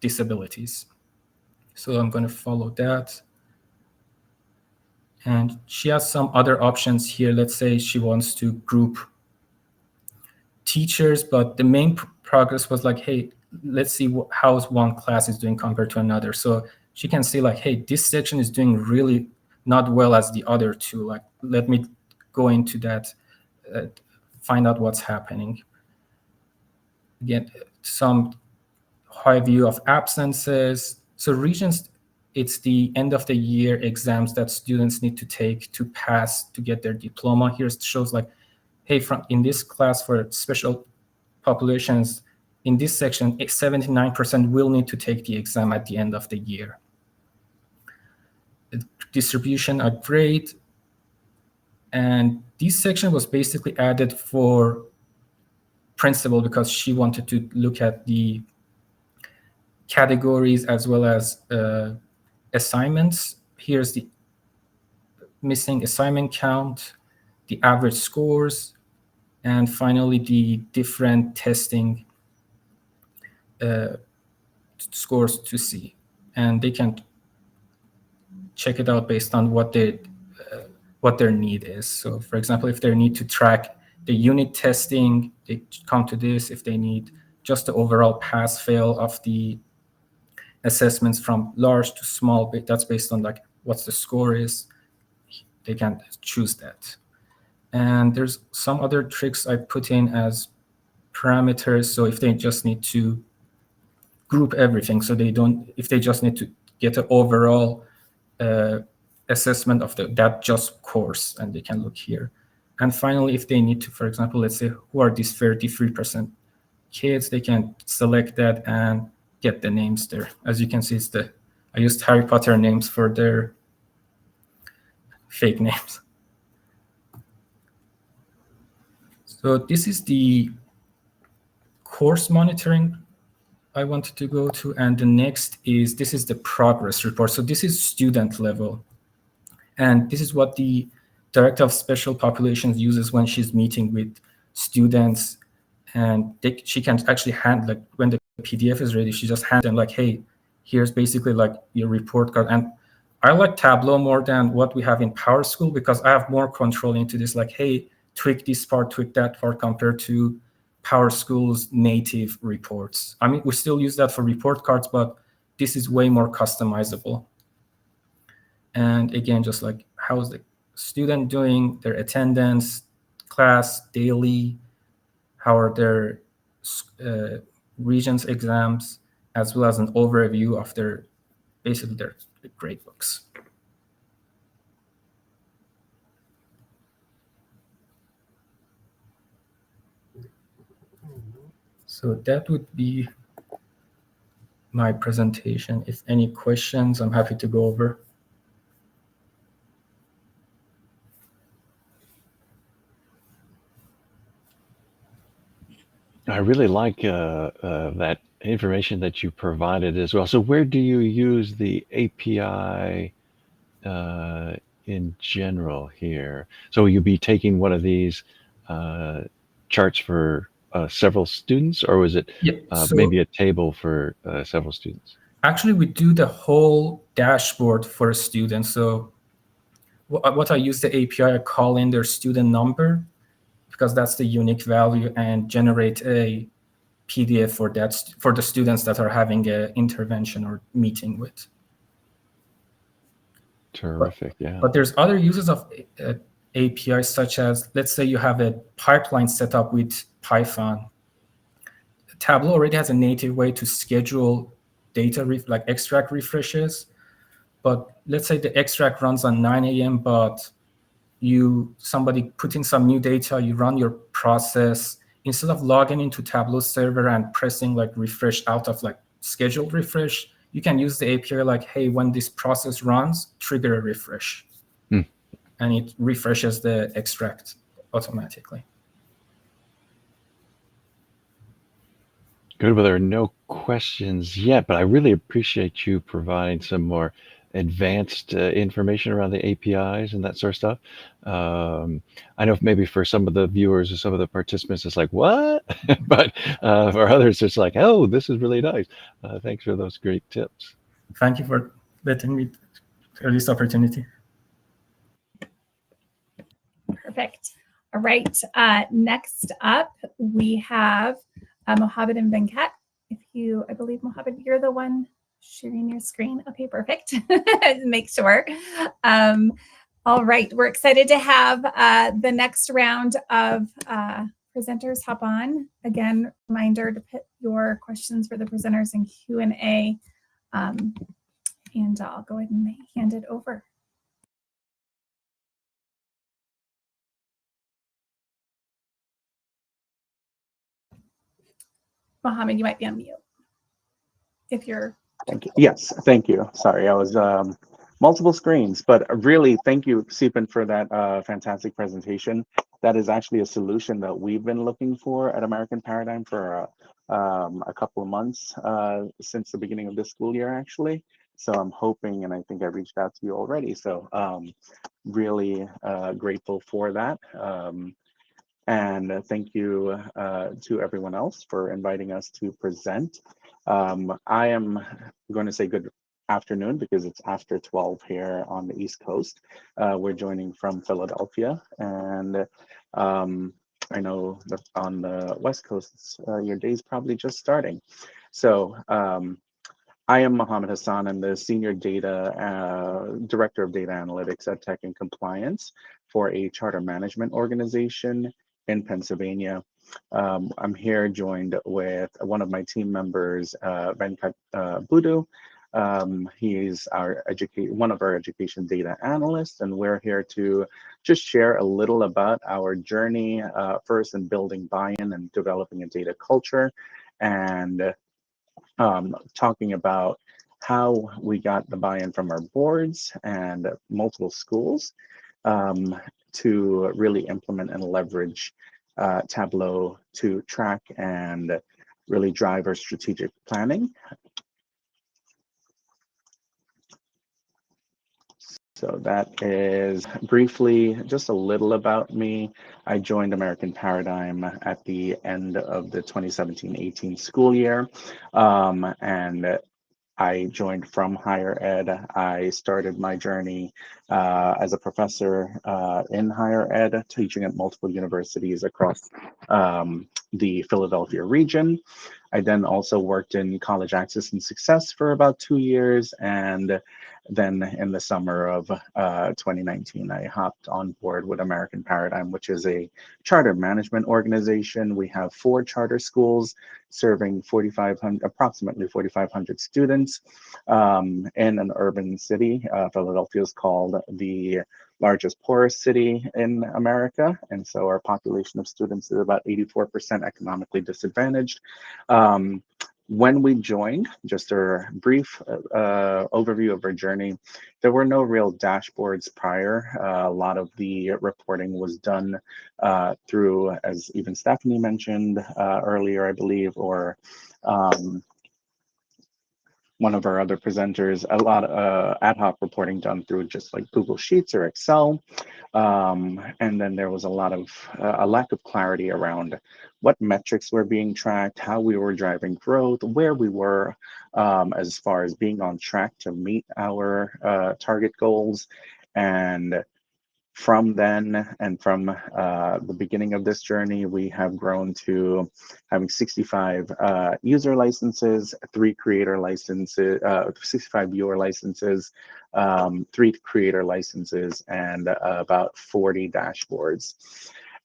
disabilities. So I'm going to follow that. And she has some other options here. Let's say she wants to group teachers, but the main progress was like, hey, let's see how one class is doing compared to another. So she can see like, hey, this section is doing really not well as the other two. Like, let me go into that, find out what's happening. Again, some high view of absences. So regions, it's the end of the year exams that students need to take to pass to get their diploma. Here it shows like, hey, in this class for special populations, in this section, 79% will need to take the exam at the end of the year. The distribution are great. And this section was basically added for principal because she wanted to look at the categories as well as assignments. Here's the missing assignment count, the average scores, and finally the different testing scores to see. And they can check it out based on what their need is. So for example, if they need to track the unit testing, they come to this. If they need just the overall pass-fail of the assessments from large to small, that's based on like what the score is. They can choose that. And there's some other tricks I put in as parameters. So if they just need to group everything, so if they just need to get an overall assessment of that just course, and they can look here. And finally, if they need to, for example, let's say who are these 33% kids, they can select that and get the names there. As you can see, I used Harry Potter names for their fake names. So this is the course monitoring I wanted to go to. And the next this is the progress report. So this is student level. And this is what the director of special populations uses when she's meeting with students. And she can actually when the PDF is ready, she just hands them like, hey, here's basically like your report card. And I like Tableau more than what we have in PowerSchool because I have more control into this, like, hey, tweak this part, tweak that part, compared to PowerSchool's native reports. I mean, we still use that for report cards, but this is way more customizable. And again, just like how's the student doing, their attendance, class, daily, how are their regions exams, as well as an overview of their grade books. So that would be my presentation. If any questions, I'm happy to go over. I really like that information that you provided as well. So where do you use the API in general here? So will you be taking one of these charts for several students, or was it Yep. maybe a table for several students? Actually, we do the whole dashboard for a student. So what I use the API, I call in their student number because that's the unique value, and generate a PDF for that for the students that are having an intervention or meeting with. Terrific, yeah. But there's other uses of APIs, such as, let's say you have a pipeline set up with Python. Tableau already has a native way to schedule data, like extract refreshes. But let's say the extract runs on 9 a.m., but somebody put in some new data, you run your process. Instead of logging into Tableau server and pressing like refresh out of like scheduled refresh, you can use the API like, hey, when this process runs, trigger a refresh. And it refreshes the extract automatically. Good. Well, there are no questions yet, but I really appreciate you providing some more advanced information around the APIs and that sort of stuff. I know maybe for some of the viewers or some of the participants, it's like, what? But for others, it's like, oh, this is really nice. Thanks for those great tips. Thank you for letting me have this opportunity. Perfect. All right. Next up, we have Mohamed and Venkat. I believe, Mohamed, you're the one sharing your screen. Okay, perfect. Make sure. All right. We're excited to have the next round of presenters hop on. Again, reminder to put your questions for the presenters in Q&A. And I'll go ahead and hand it over. Mohamed, you might be on mute. If you're. Thank you. Yes, thank you. Sorry, I was multiple screens, but really thank you, Sepand, for that fantastic presentation. That is actually a solution that we've been looking for at American Paradigm for a couple of months since the beginning of this school year, actually. So I'm hoping, and I think I reached out to you already. So really grateful for that. And thank you to everyone else for inviting us to present. I am going to say good afternoon because it's after 12 here on the East Coast. We're joining from Philadelphia, and I know that on the West Coast, your day's probably just starting. So I am Mohamed Hassan. I'm the Senior Director of Data Analytics at Tech and Compliance for a charter management organization in Pennsylvania. I'm here joined with one of my team members, Venkat Budu. He's one of our education data analysts, and we're here to just share a little about our journey first in building buy-in and developing a data culture, and talking about how we got the buy-in from our boards and multiple schools to really implement and leverage Tableau to track and really drive our strategic planning. So that is briefly just a little about me. I joined American Paradigm at the end of the 2017-18 school year, and I joined from higher ed. I started my journey as a professor in higher ed, teaching at multiple universities across the Philadelphia region. I then also worked in college access and success for about 2 years, and then in the summer of 2019, I hopped on board with American Paradigm, which is a charter management organization. We have 4 charter schools serving approximately 4,500 students in an urban city. Philadelphia is called the largest poorest city in America, and so our population of students is about 84% economically disadvantaged. When we joined, just a brief overview of our journey, there were no real dashboards prior. A lot of the reporting was done through, as even Stephanie mentioned earlier, I believe, or one of our other presenters, a lot of ad hoc reporting done through just like Google Sheets or Excel. And then there was a lot of a lack of clarity around what metrics were being tracked, how we were driving growth, where we were as far as being on track to meet our target goals. And from then and from the beginning of this journey, we have grown to having 65 user licenses, 3 creator licenses, 65 viewer licenses, 3 creator licenses, and about 40 dashboards.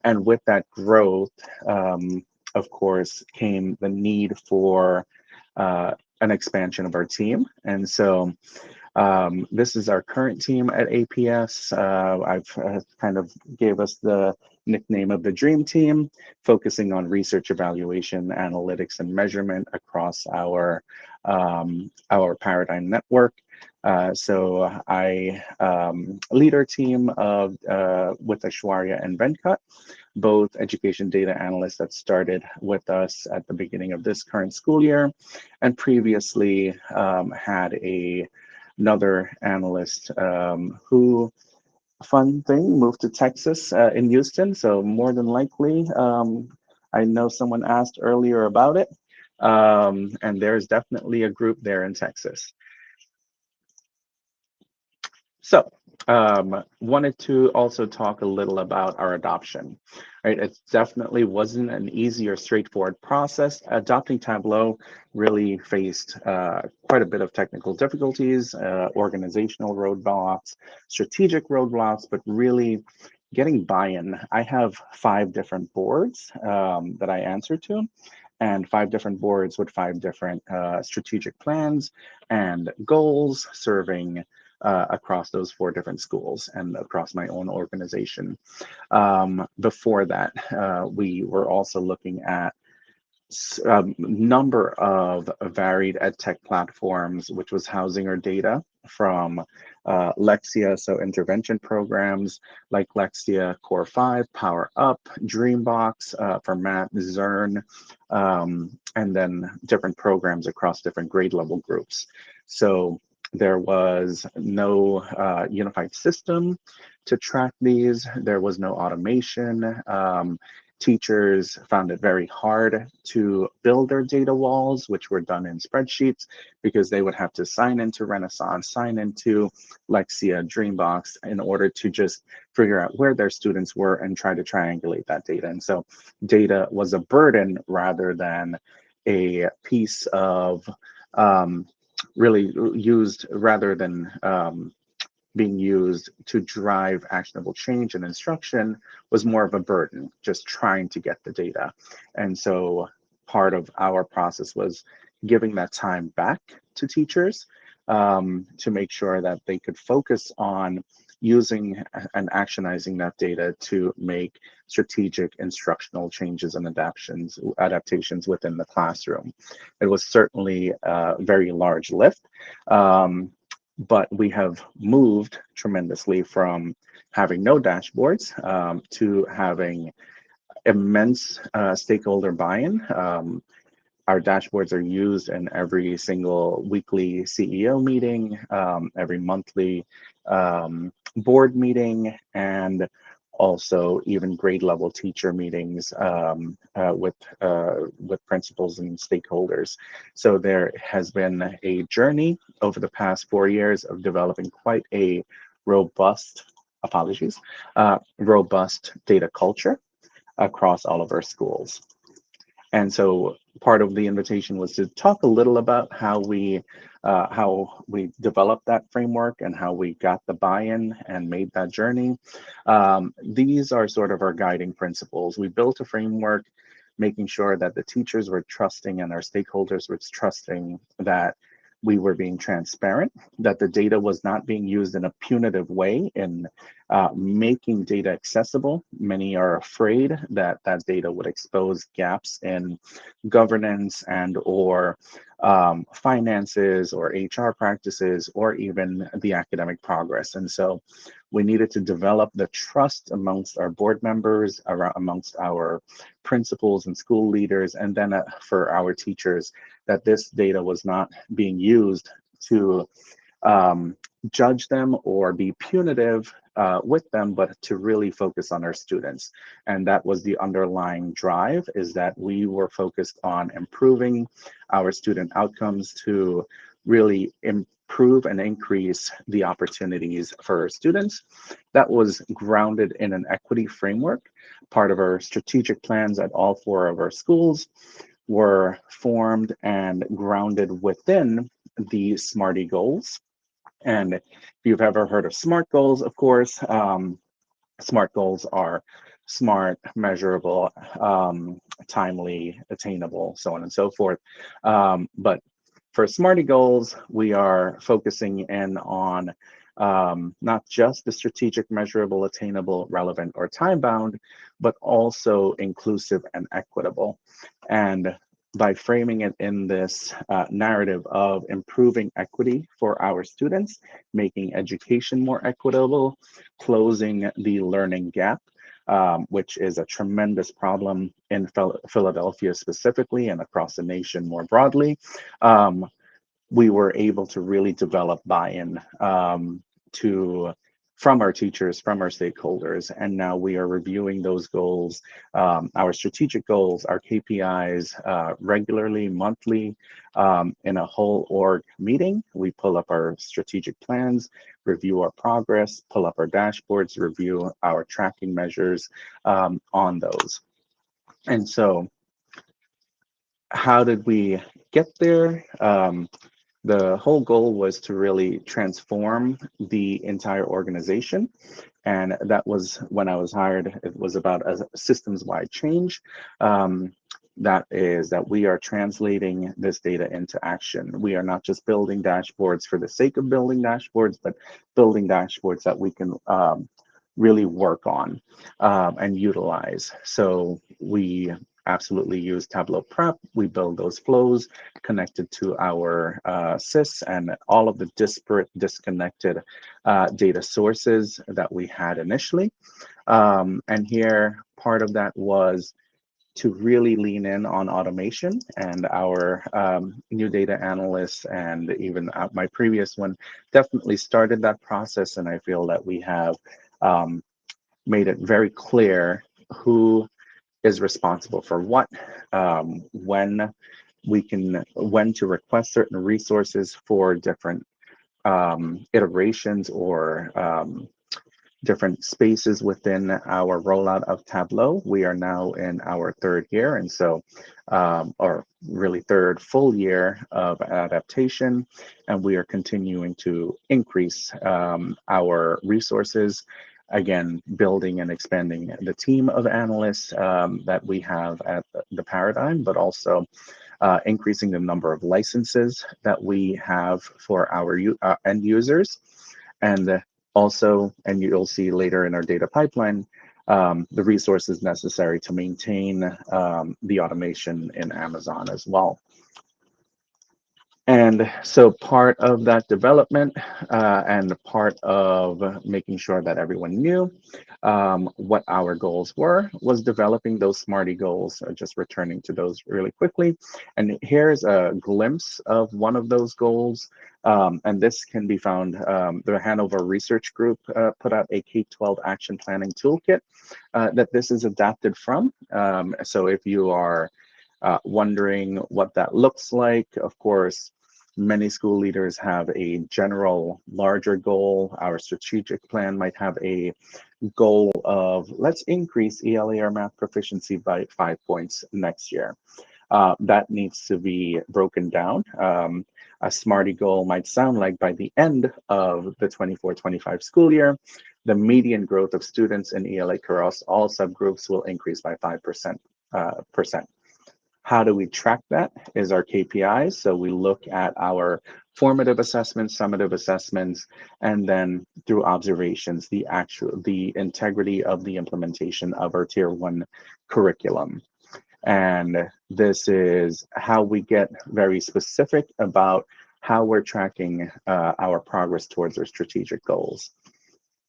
And with that growth, of course, came the need for an expansion of our team. And so this is our current team at APS. I've kind of gave us the nickname of the Dream Team, focusing on research, evaluation, analytics, and measurement across our Paradigm network. So I lead our team of with Aishwarya and Venkat, both education data analysts that started with us at the beginning of this current school year, and previously had another analyst who, fun thing, moved to Texas in Houston. So more than likely, I know someone asked earlier about it, and there's definitely a group there in Texas. So wanted to also talk a little about our adoption. Right, it definitely wasn't an easy or straightforward process. Adopting Tableau really faced quite a bit of technical difficulties, organizational roadblocks, strategic roadblocks, but really getting buy-in. I have 5 different boards that I answer to, and 5 different boards with 5 different strategic plans and goals serving across those 4 different schools and across my own organization. Before that, we were also looking at a number of varied edtech platforms, which was housing our data from Lexia, so intervention programs like Lexia, Core 5, Power Up, Dreambox for math, Zern, and then different programs across different grade level groups. So there was no unified system to track these. There was no automation. Teachers found it very hard to build their data walls, which were done in spreadsheets, because they would have to sign into Renaissance, sign into Lexia, Dreambox, in order to just figure out where their students were and try to triangulate that data. And so data was a burden rather than a piece of really used, rather than being used to drive actionable change and instruction, was more of a burden, just trying to get the data. And so part of our process was giving that time back to teachers to make sure that they could focus on using and actionizing that data to make strategic instructional changes and adaptations within the classroom. It was certainly a very large lift, but we have moved tremendously from having no dashboards to having immense stakeholder buy-in. Our dashboards are used in every single weekly CEO meeting, every monthly board meeting, and also even grade level teacher meetings with principals and stakeholders. So there has been a journey over the past 4 years of developing quite a robust, robust data culture across all of our schools. And so part of the invitation was to talk a little about how we developed that framework and how we got the buy-in and made that journey. These are sort of our guiding principles. We built a framework making sure that the teachers were trusting and our stakeholders were trusting that we were being transparent, that the data was not being used in a punitive way in making data accessible. Many are afraid that that data would expose gaps in governance and or finances or HR practices or even the academic progress. And so we needed to develop the trust amongst our board members, amongst our principals and school leaders, and then for our teachers, that this data was not being used to judge them or be punitive with them, but to really focus on our students. And that was the underlying drive, is that we were focused on improving our student outcomes to really improve and increase the opportunities for our students. That was grounded in an equity framework. Part of our strategic plans at all 4 of our schools were formed and grounded within the SMARTY goals. And if you've ever heard of SMART goals, of course, SMART goals are smart, measurable, timely, attainable, so on and so forth. But for SMARTY goals, we are focusing in on not just the strategic, measurable, attainable, relevant, or time-bound, but also inclusive and equitable. And by framing it in this narrative of improving equity for our students, making education more equitable, closing the learning gap, which is a tremendous problem in Philadelphia specifically and across the nation more broadly, we were able to really develop buy-in from our teachers, from our stakeholders, and now we are reviewing those goals, our strategic goals, our KPIs, regularly, monthly, in a whole org meeting. We pull up our strategic plans, review our progress, pull up our dashboards, review our tracking measures on those. And so how did we get there? The whole goal was to really transform the entire organization. And that was when I was hired. It was about a systems-wide change. That is that we are translating this data into action. We are not just building dashboards for the sake of building dashboards, but building dashboards that we can really work on and utilize. So we absolutely use Tableau Prep. We build those flows connected to our SIS and all of the disparate, disconnected data sources that we had initially. And here, part of that was to really lean in on automation, and our new data analysts and even my previous one definitely started that process. And I feel that we have made it very clear who is responsible for what, when to request certain resources for different iterations or different spaces within our rollout of Tableau. We are now in our 3rd year, and so, or really 3rd full year of adaptation, and we are continuing to increase our resources. Again, building and expanding the team of analysts that we have at the Paradigm, but also increasing the number of licenses that we have for our end users. And also, and you'll see later in our data pipeline, the resources necessary to maintain the automation in Amazon as well. And so part of that development and part of making sure that everyone knew what our goals were was developing those SMARTY goals, just returning to those really quickly. And here's a glimpse of one of those goals. And this can be found, the Hanover Research Group put out a K12 action planning toolkit that this is adapted from. So if you are wondering what that looks like, of course, many school leaders have a general larger goal. Our strategic plan might have a goal of, let's increase ELA or math proficiency by 5 points next year. That needs to be broken down. A SMARTY goal might sound like by the end of the 24-25 school year, the median growth of students in ELA across all subgroups will increase by 5%. How do we track that is our KPIs. So we look at our formative assessments, summative assessments, and then through observations, the integrity of the implementation of our Tier 1 curriculum. And this is how we get very specific about how we're tracking our progress towards our strategic goals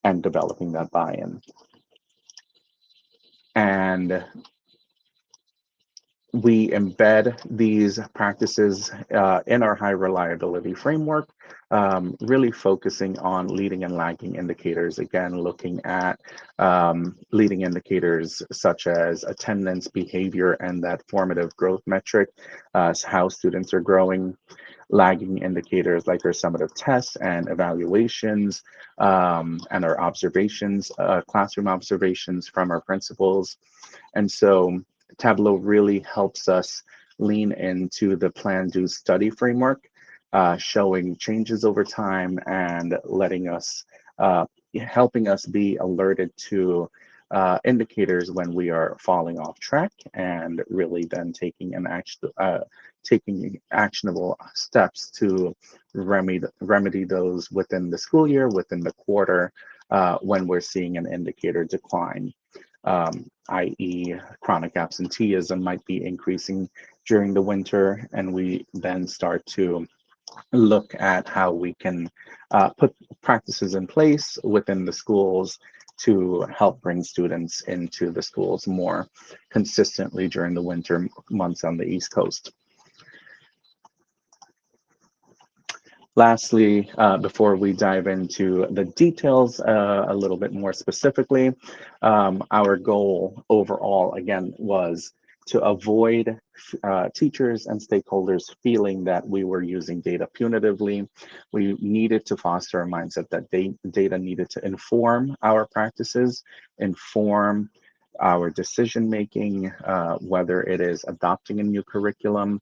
and developing that buy-in. And we embed these practices in our high reliability framework, really focusing on leading and lagging indicators. Again, looking at leading indicators such as attendance, behavior, and that formative growth metric, how students are growing. Lagging indicators like our summative tests and evaluations, and our observations, classroom observations from our principals. And so Tableau really helps us lean into the plan, do, study framework, showing changes over time and letting us, helping us be alerted to indicators when we are falling off track, and really then taking actionable steps to remedy those within the school year, within the quarter, when we're seeing an indicator decline. I.e. chronic absenteeism might be increasing during the winter, and we then start to look at how we can put practices in place within the schools to help bring students into the schools more consistently during the winter months on the East Coast. Lastly, before we dive into the details a little bit more specifically, our goal overall, again, was to avoid teachers and stakeholders feeling that we were using data punitively. We needed to foster a mindset that data needed to inform our practices, inform our decision making, whether it is adopting a new curriculum,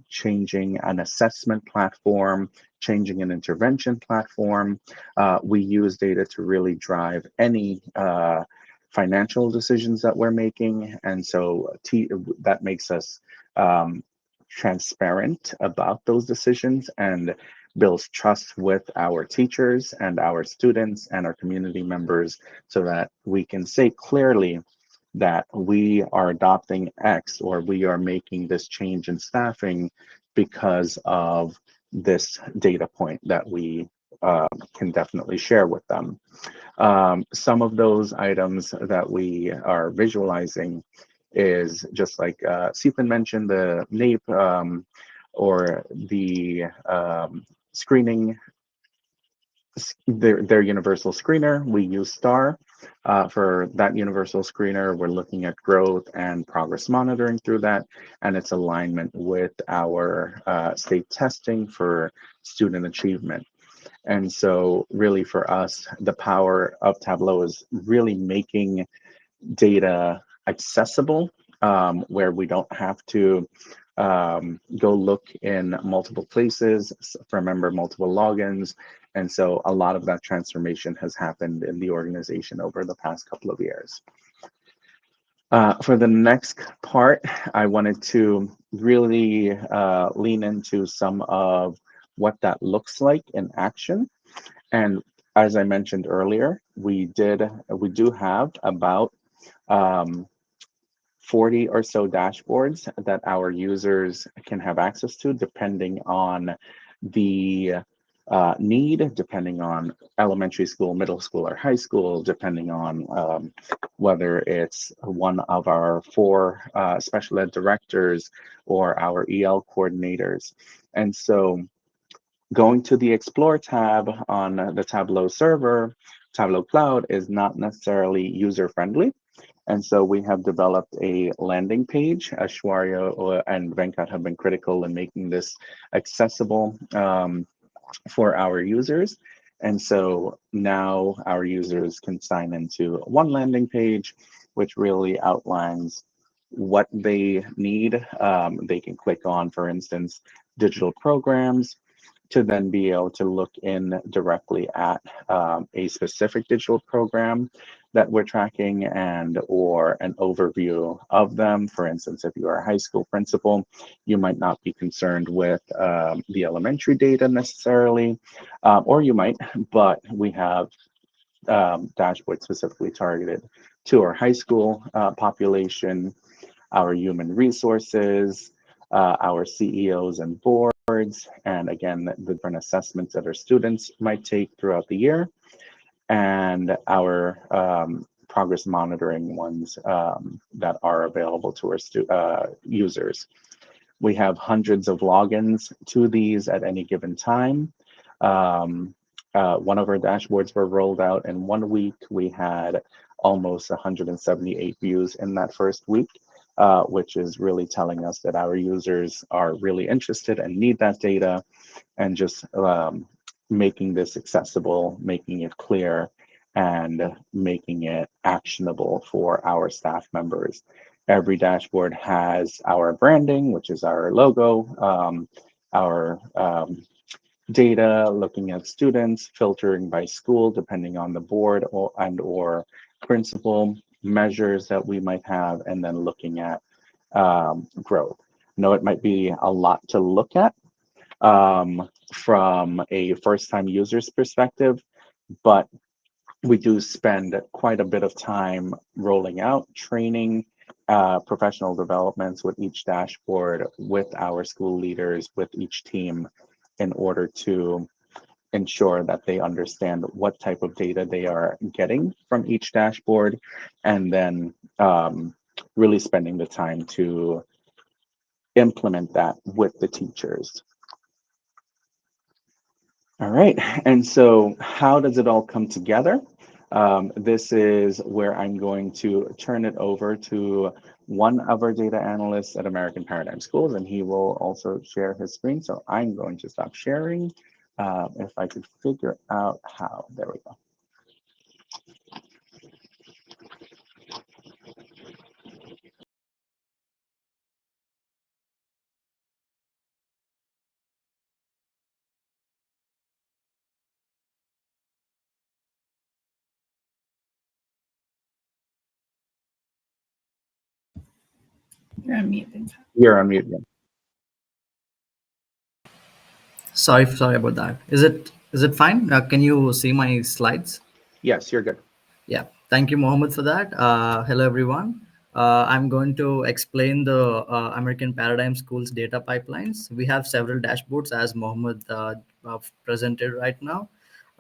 changing an assessment platform, changing an intervention platform. We use data to really drive any financial decisions that we're making. And so that makes us transparent about those decisions and builds trust with our teachers and our students and our community members, so that we can say clearly that we are adopting X, or we are making this change in staffing because of this data point that we can definitely share with them. Some of those items that we are visualizing is just like Sepand mentioned, the NAEP or the screening, their universal screener. We use STAR for that universal screener. We're looking at growth and progress monitoring through that, and its alignment with our state testing for student achievement. And so really for us, the power of Tableau is really making data accessible, where we don't have to go look in multiple places, remember multiple logins. And so a lot of that transformation has happened in the organization over the past couple of years. For the next part, I wanted to really lean into some of what that looks like in action. And as I mentioned earlier, we do have about 40 or so dashboards that our users can have access to, depending on the need, depending on elementary school, middle school, or high school, depending on whether it's one of our 4 special ed directors or our EL coordinators. And so going to the Explore tab on the Tableau server, Tableau Cloud is not necessarily user-friendly. And so we have developed a landing page. Ashwarya and Venkat have been critical in making this accessible for our users. And so now our users can sign into one landing page, which really outlines what they need. They can click on, for instance, digital programs, to then be able to look in directly at a specific digital program that we're tracking, and or an overview of them. For instance, if you are a high school principal, you might not be concerned with the elementary data necessarily, or you might, but we have dashboards specifically targeted to our high school population, our human resources, our CEOs and boards, and again, the different assessments that our students might take throughout the year, and our progress monitoring ones that are available to our users. We have hundreds of logins to these at any given time. One of our dashboards were rolled out in 1 week. We had almost 178 views in that first week, which is really telling us that our users are really interested and need that data, and just making this accessible, making it clear, and making it actionable for our staff members. Every dashboard has our branding, which is our logo, our data, looking at students, filtering by school, depending on the board or principal, measures that we might have, and then looking at growth. I know it might be a lot to look at from a first-time user's perspective, but we do spend quite a bit of time rolling out training, professional developments with each dashboard, with our school leaders, with each team, in order to ensure that they understand what type of data they are getting from each dashboard, and then really spending the time to implement that with the teachers. All right, and so how does it all come together? This is where I'm going to turn it over to one of our data analysts at American Paradigm Schools, and he will also share his screen. So I'm going to stop sharing. If I could figure out how, there we go. You're on mute. Then. You're on mute. Sorry about that. Is it fine? Can you see my slides? Yes, you're good. Yeah. Thank you, Mohammed, for that. Hello, everyone. I'm going to explain the American Paradigm Schools data pipelines. We have several dashboards, as Mohammed presented right now.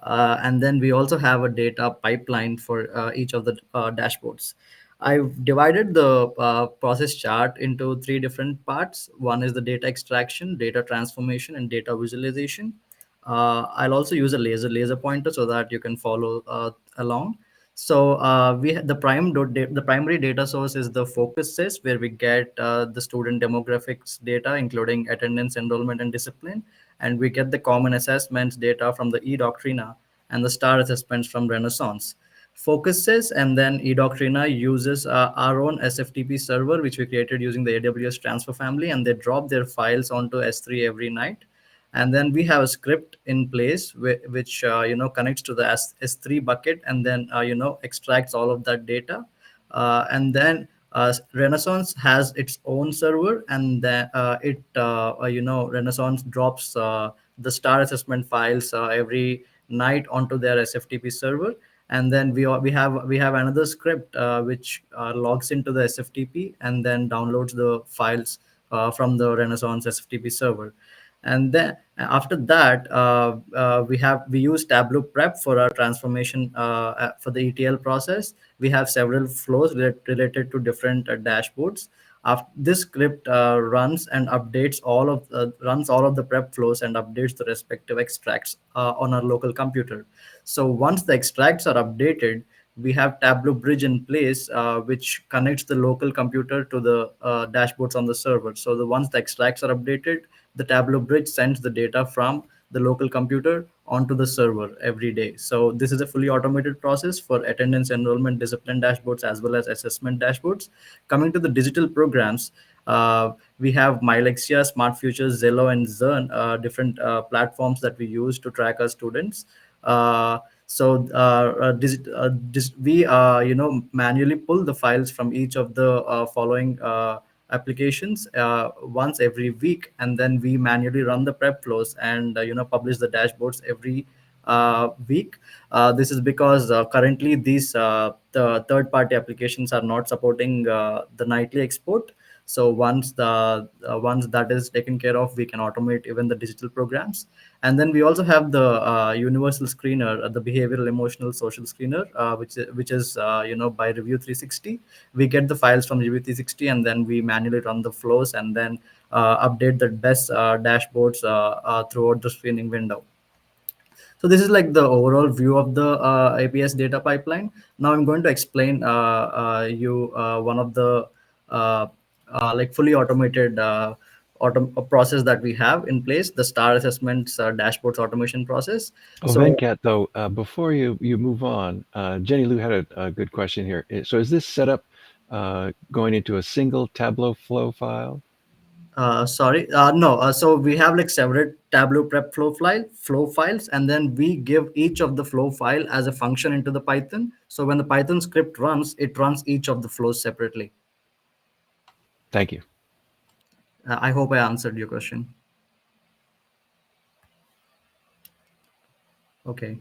And then we also have a data pipeline for each of the dashboards. I've divided the process chart into 3 different parts. One is the data extraction, data transformation, and data visualization. I'll also use a laser pointer so that you can follow along. So the primary data source is the focus sys, where we get the student demographics data, including attendance, enrollment, and discipline. And we get the common assessments data from the eDoctrina and the star assessments from Renaissance. Focus sys and then eDoctrina uses our own SFTP server, which we created using the AWS transfer family, and they drop their files onto S3 every night. And then we have a script in place which connects to the S3 bucket, and then extracts all of that data. And then Renaissance has its own server, and then Renaissance drops the star assessment files every night onto their SFTP server. And then we have another script which logs into the SFTP and then downloads the files from the Renaissance SFTP server. And then after that, we use Tableau prep for our transformation for the ETL process. We have several flows related to different dashboards. After this script runs and updates all of the prep flows and updates the respective extracts on our local computer. So once the extracts are updated, we have Tableau bridge in place, which connects the local computer to the dashboards on the server. So once the extracts are updated, the Tableau bridge sends the data from the local computer onto the server every day. So this is a fully automated process for attendance, enrollment, discipline dashboards, as well as assessment dashboards. Coming to the digital programs, we have Mylexia, Smart Futures, Zello, and Zern, different platforms that we use to track our students. We manually pull the files from each of the following applications once every week, and then we manually run the prep flows and publish the dashboards every week. This is because currently the third-party applications are not supporting the nightly export. So once that is taken care of, we can automate even the digital programs. And then we also have the universal screener, the behavioral, emotional, social screener, which is by Review 360. We get the files from Review 360, and then we manually run the flows, and then update the best dashboards throughout the screening window. So this is like the overall view of the APS data pipeline. Now I'm going to explain you one of the like fully automated process that we have in place, the star assessments dashboards automation process. Oh, So Venkat, though, before you move on, Jenny Lou had a good question here. So is this set up going into a single Tableau flow file? sorry, no. So we have like several Tableau prep flow files, and then we give each of the flow file as a function into the Python. So when the Python script runs, it runs each of the flows separately. Thank you. I hope I answered your question. Okay.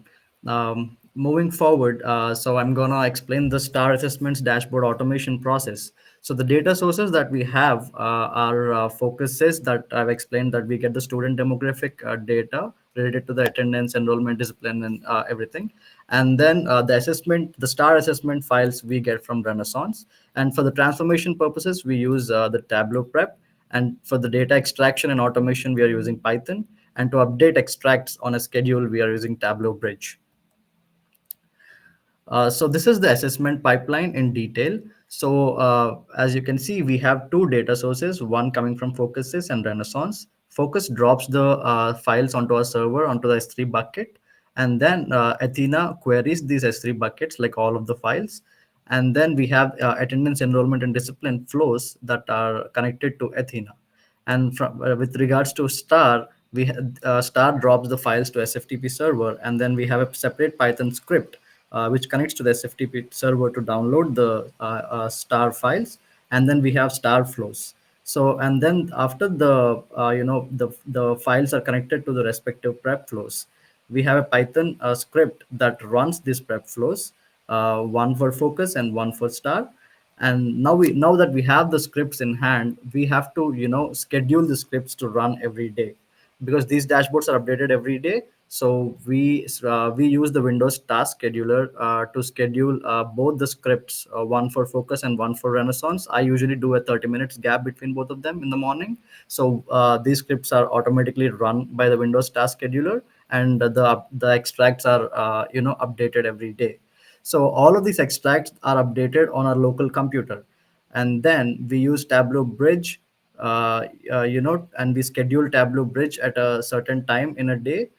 Moving forward, so I'm gonna explain the star assessments dashboard automation process. So the data sources that we have are focuses that I've explained, that we get the student demographic data related to the attendance, enrollment, discipline, and everything. And then the star assessment files we get from Renaissance. And for the transformation purposes, we use the Tableau prep. And for the data extraction and automation, we are using Python. And to update extracts on a schedule, we are using Tableau Bridge. So this is the assessment pipeline in detail. So as you can see, we have two data sources, one coming from Focuses and Renaissance. Focus drops the files onto a server, onto the S3 bucket. And then Athena queries these S3 buckets, like all of the files. And then we have attendance, enrollment, and discipline flows that are connected to Athena. And with regards to Star, Star drops the files to SFTP server, and then we have a separate Python script which connects to the SFTP server to download the Star files, and then we have Star flows. So, and then after the the files are connected to the respective prep flows, we have a Python script that runs these prep flows, one for Focus and one for Star. And now that we have the scripts in hand, we have to schedule the scripts to run every day, because these dashboards are updated every day. So we use the Windows task scheduler to schedule both the scripts, one for Focus and one for Renaissance. I usually do a 30 minutes gap between both of them in the morning. So these scripts are automatically run by the Windows task scheduler, and the extracts are updated every day. So all of these extracts are updated on our local computer, and then we use Tableau Bridge, and we schedule Tableau Bridge at a certain time in a day,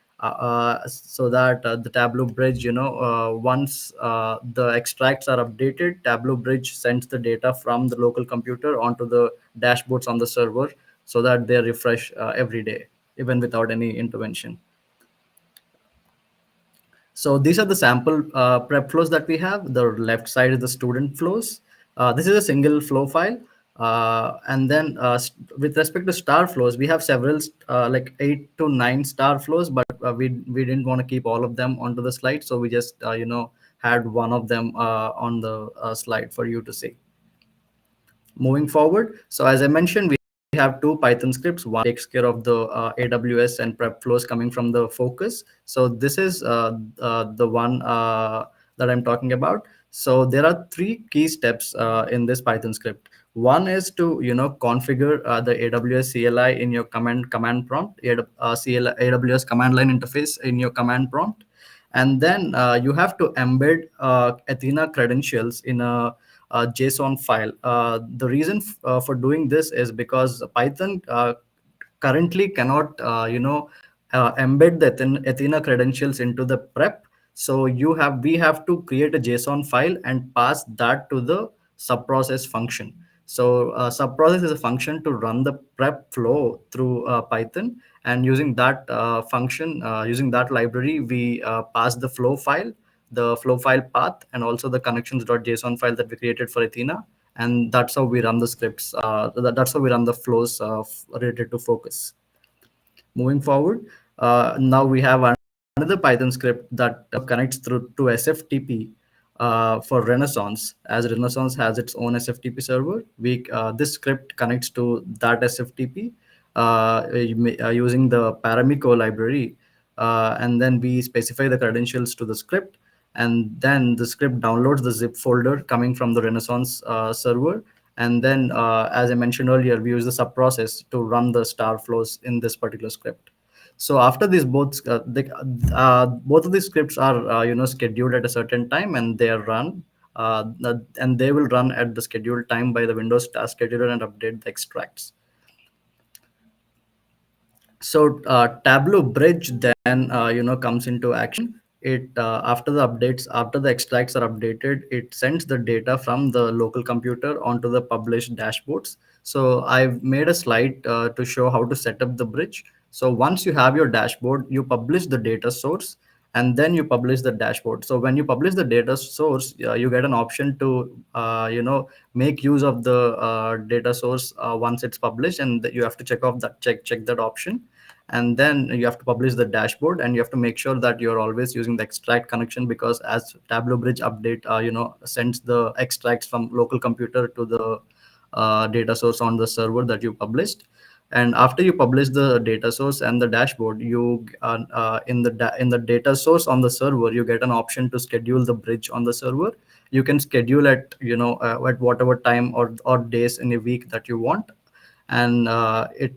so that the Tableau Bridge, once the extracts are updated, Tableau Bridge sends the data from the local computer onto the dashboards on the server, so that they refresh every day, even without any intervention. So these are the sample prep flows that we have. The left side is the student flows. This is a single flow file. And then with respect to star flows, we have several, like 8 to 9 star flows, but we didn't want to keep all of them onto the slide. So we just, had one of them on the slide for you to see. Moving forward, so as I mentioned, we have two Python scripts. One takes care of the AWS and prep flows coming from the Focus. So this is the one that I'm talking about. So there are three key steps in this Python script. One is to configure the AWS CLI in your command prompt, AWS command line interface in your command prompt, and then you have to embed Athena credentials in a JSON file. The reason for doing this is because Python currently cannot, embed the Athena credentials into the prep. So we have to create a JSON file and pass that to the subprocess function. So subprocess is a function to run the prep flow through Python, and using that function, using that library, we pass the flow file path, and also the connections.json file that we created for Athena. And that's how we run the scripts. That's how we run the flows related to Focus. Moving forward, now we have another Python script that connects through to SFTP. for Renaissance, as Renaissance has its own SFTP server, this script connects to that SFTP using the Paramico library, and then we specify the credentials to the script, and then the script downloads the zip folder coming from the Renaissance server, and then as I mentioned earlier, we use the subprocess to run the star flows in this particular script. So after these both of these scripts are scheduled at a certain time, and they are run, and they will run at the scheduled time by the Windows task scheduler and update the extracts. So Tableau bridge then comes into action. It after the extracts are updated, it sends the data from the local computer onto the published dashboards. So I've made a slide to show how to set up the bridge. So once you have your dashboard, you publish the data source, and then you publish the dashboard. So when you publish the data source, you get an option to make use of the data source once it's published, and you have to check that option. And then you have to publish the dashboard, and you have to make sure that you're always using the extract connection, because as Tableau bridge update sends the extracts from local computer to the data source on the server that you published. And after you publish the data source and the dashboard, you in the data source on the server, you get an option to schedule the bridge on the server. You can schedule at at whatever time or days in a week that you want, and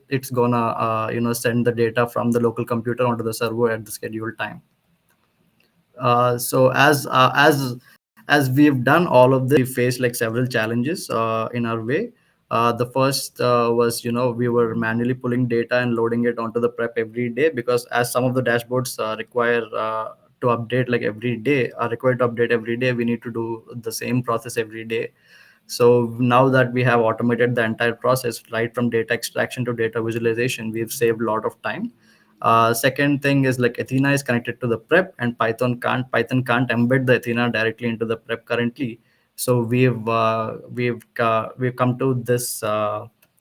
it's gonna send the data from the local computer onto the server at the scheduled time. So as we've done all of this, we faced like several challenges in our way. The first was, we were manually pulling data and loading it onto the prep every day, because as some of the dashboards require to update like every day, are required to update every day, we need to do the same process every day. So now that we have automated the entire process, right from data extraction to data visualization, we've saved a lot of time. Second thing is like Athena is connected to the prep, and Python can't embed the Athena directly into the prep currently. So we've come to this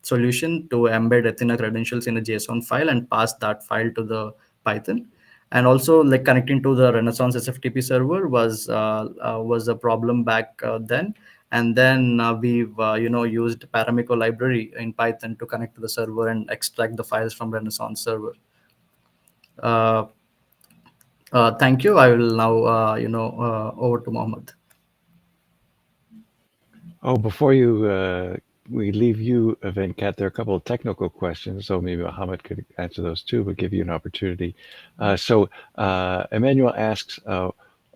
solution to embed Athena credentials in a JSON file and pass that file to the Python. And also, like, connecting to the Renaissance SFTP server was a problem back then. And then we've used Paramico library in Python to connect to the server and extract the files from Renaissance server. Thank you. I will now over to Mohamed. Oh, before we leave you, Venkat, there are a couple of technical questions, so maybe Mohamed could answer those too, but give you an opportunity. Emmanuel asks,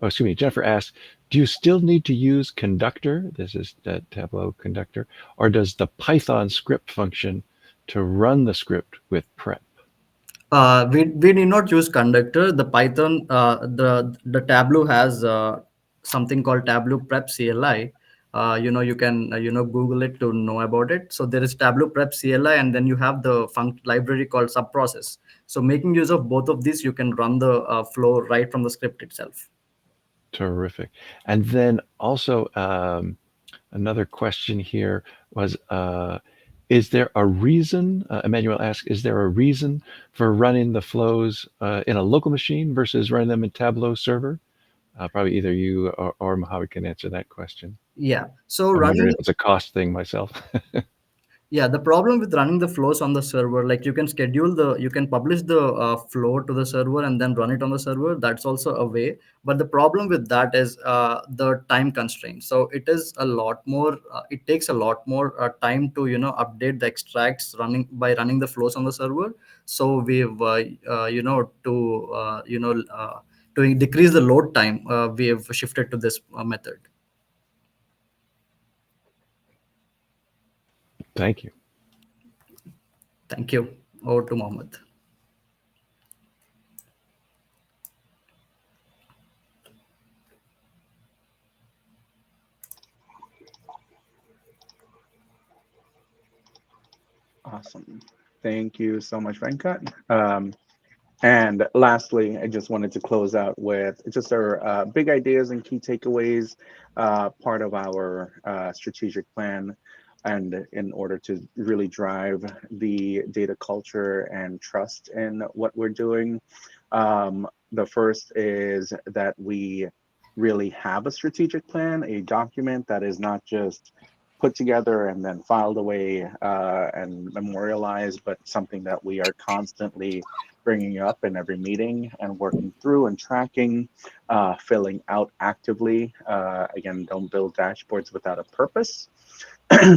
Jennifer asks, do you still need to use conductor? This is that Tableau conductor, or does the Python script function to run the script with prep? We need not use conductor. The Python, the Tableau has something called Tableau Prep CLI. You can Google it to know about it. So there is Tableau Prep CLI, and then you have the library called subprocess. So making use of both of these, you can run the flow right from the script itself. Terrific. And then also another question here was, is there a reason, Emmanuel asks, is there a reason for running the flows in a local machine versus running them in Tableau server? Probably either you or Mohamed can answer that question. Yeah. So I'm running, if it's a cost thing myself. yeah, the problem with running the flows on the server, like you can publish the flow to the server and then run it on the server. That's also a way. But the problem with that is the time constraint. So it is a lot more, it takes a lot more time to, update the extracts by running the flows on the server. So we've, to decrease the load time, we have shifted to this method. Thank you. Thank you. Over to Mohamed. Awesome. Thank you so much, Venkat. And lastly, I just wanted to close out with just our big ideas and key takeaways, part of our strategic plan. And in order to really drive the data culture and trust in what we're doing, the first is that we really have a strategic plan, a document that is not just put together and then filed away and memorialized, but something that we are constantly bringing up in every meeting and working through and tracking, filling out actively. Again, don't build dashboards without a purpose.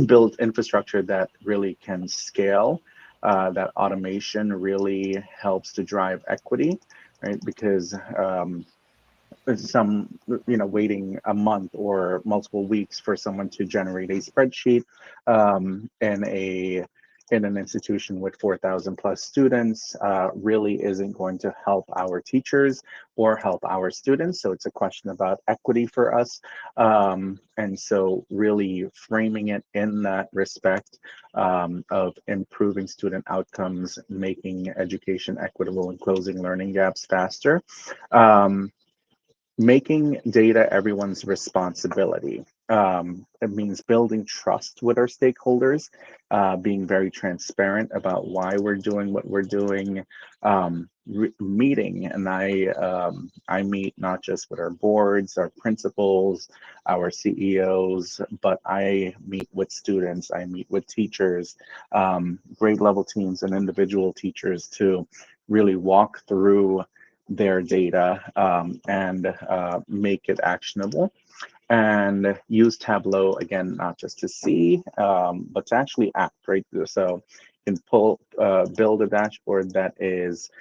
Build infrastructure that really can scale. That automation really helps to drive equity, right? Because some, waiting a month or multiple weeks for someone to generate a spreadsheet in an institution with 4,000 plus students really isn't going to help our teachers or help our students. So it's a question about equity for us. And so really framing it in that respect of improving student outcomes, making education equitable and closing learning gaps faster. Making data everyone's responsibility. It means building trust with our stakeholders, being very transparent about why we're doing what we're doing, meeting. And I meet not just with our boards, our principals, our CEOs, but I meet with students, I meet with teachers, grade level teams and individual teachers to really walk through their data and make it actionable, and use Tableau, again, not just to see, but to actually act, right? So you can build a dashboard that is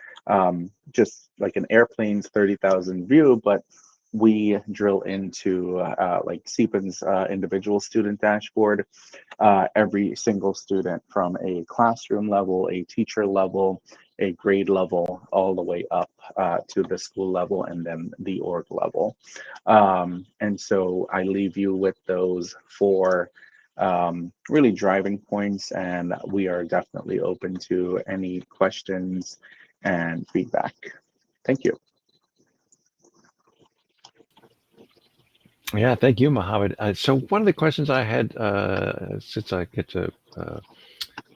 just like an airplane's 30,000 view, but we drill into like Sepand's individual student dashboard, every single student from a classroom level, a teacher level, a grade level, all the way up to the school level and then the org level. And so I leave you with those four really driving points, and we are definitely open to any questions and feedback. Thank you. Yeah, thank you, Mohamed. So one of the questions I had, since I get to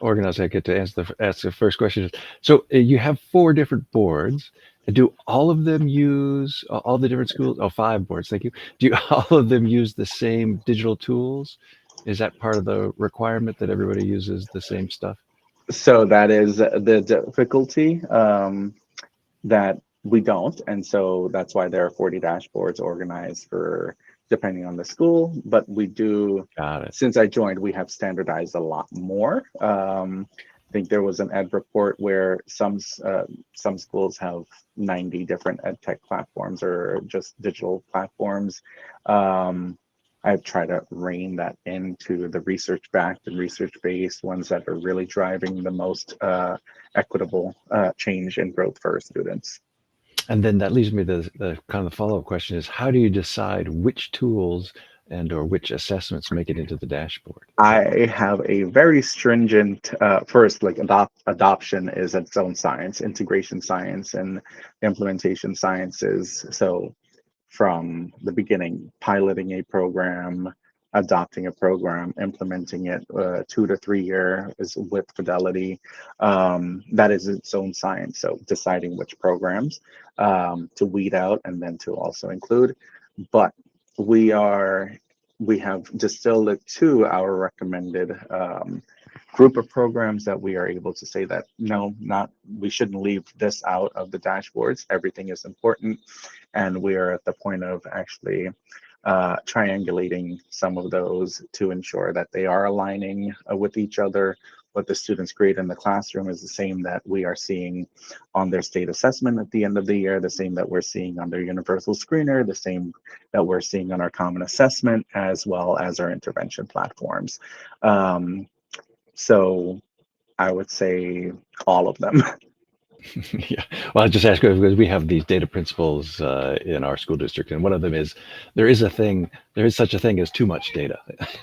organize, I get to ask the first question. So you have 4 different boards. Do all of them use all the different schools? Oh, 5 boards. Thank you. Do all of them use the same digital tools? Is that part of the requirement that everybody uses the same stuff? So that is the difficulty, that we don't. And so that's why there are 40 dashboards organized for depending on the school. But we do, Got it. since I joined, we have standardized a lot more. I think there was an ed report where some schools have 90 different ed tech platforms or just digital platforms. I've tried to rein that into the research-backed and research-based ones that are really driving the most equitable change and growth for our students. And then that leads me to the kind of the follow-up question is, how do you decide which tools and or which assessments make it into the dashboard? I have a very stringent, first, like adoption is its own science, integration science and implementation sciences. So from the beginning, piloting a program, adopting a program, implementing it 2 to 3 years with fidelity. That is its own science. So deciding which programs to weed out and then to also include. But we have distilled it to our recommended group of programs that we are able to say that no, we shouldn't leave this out of the dashboards. Everything is important, and we are at the point of actually triangulating some of those to ensure that they are aligning with each other. What the students grade in the classroom is the same that we are seeing on their state assessment at the end of the year, the same that we're seeing on their universal screener, the same that we're seeing on our common assessment, as well as our intervention platforms. So I would say all of them. Yeah, well, I just ask because we have these data principles in our school district, and one of them is there is such a thing as too much data.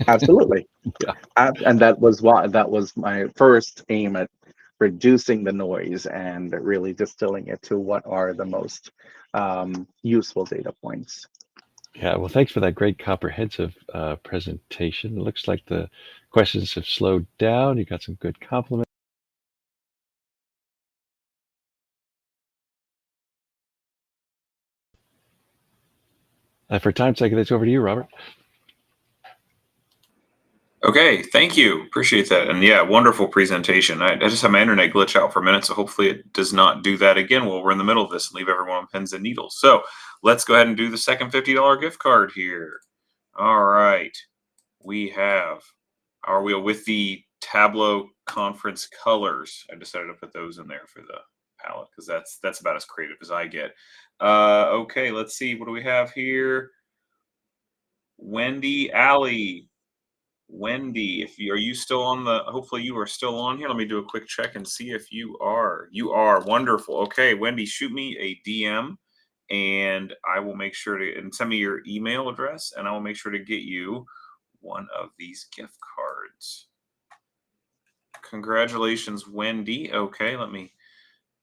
Absolutely. Yeah. And that was my first aim at reducing the noise and really distilling it to what are the most useful data points. Yeah, well, thanks for that great comprehensive presentation. It looks like the questions have slowed down. You got some good compliments. For time's sake, it's over to you, Robert. Okay, thank you. Appreciate that. And yeah, wonderful presentation. I just had my internet glitch out for a minute, so hopefully it does not do that again while we're in the middle of this and leave everyone on pins and needles. So let's go ahead and do the second $50 gift card here. All right. We have our wheel with the Tableau conference colors. I decided to put those in there for the palette because that's about as creative as I get. Okay, let's see. What do we have here? Wendy Alley. Wendy, are you still on the, hopefully you are still on here. Let me do a quick check and see if you are. You are. Wonderful. Okay, Wendy, shoot me a DM and I will make sure to, and send me your email address and I will make sure to get you one of these gift cards. Congratulations, Wendy. Okay, let me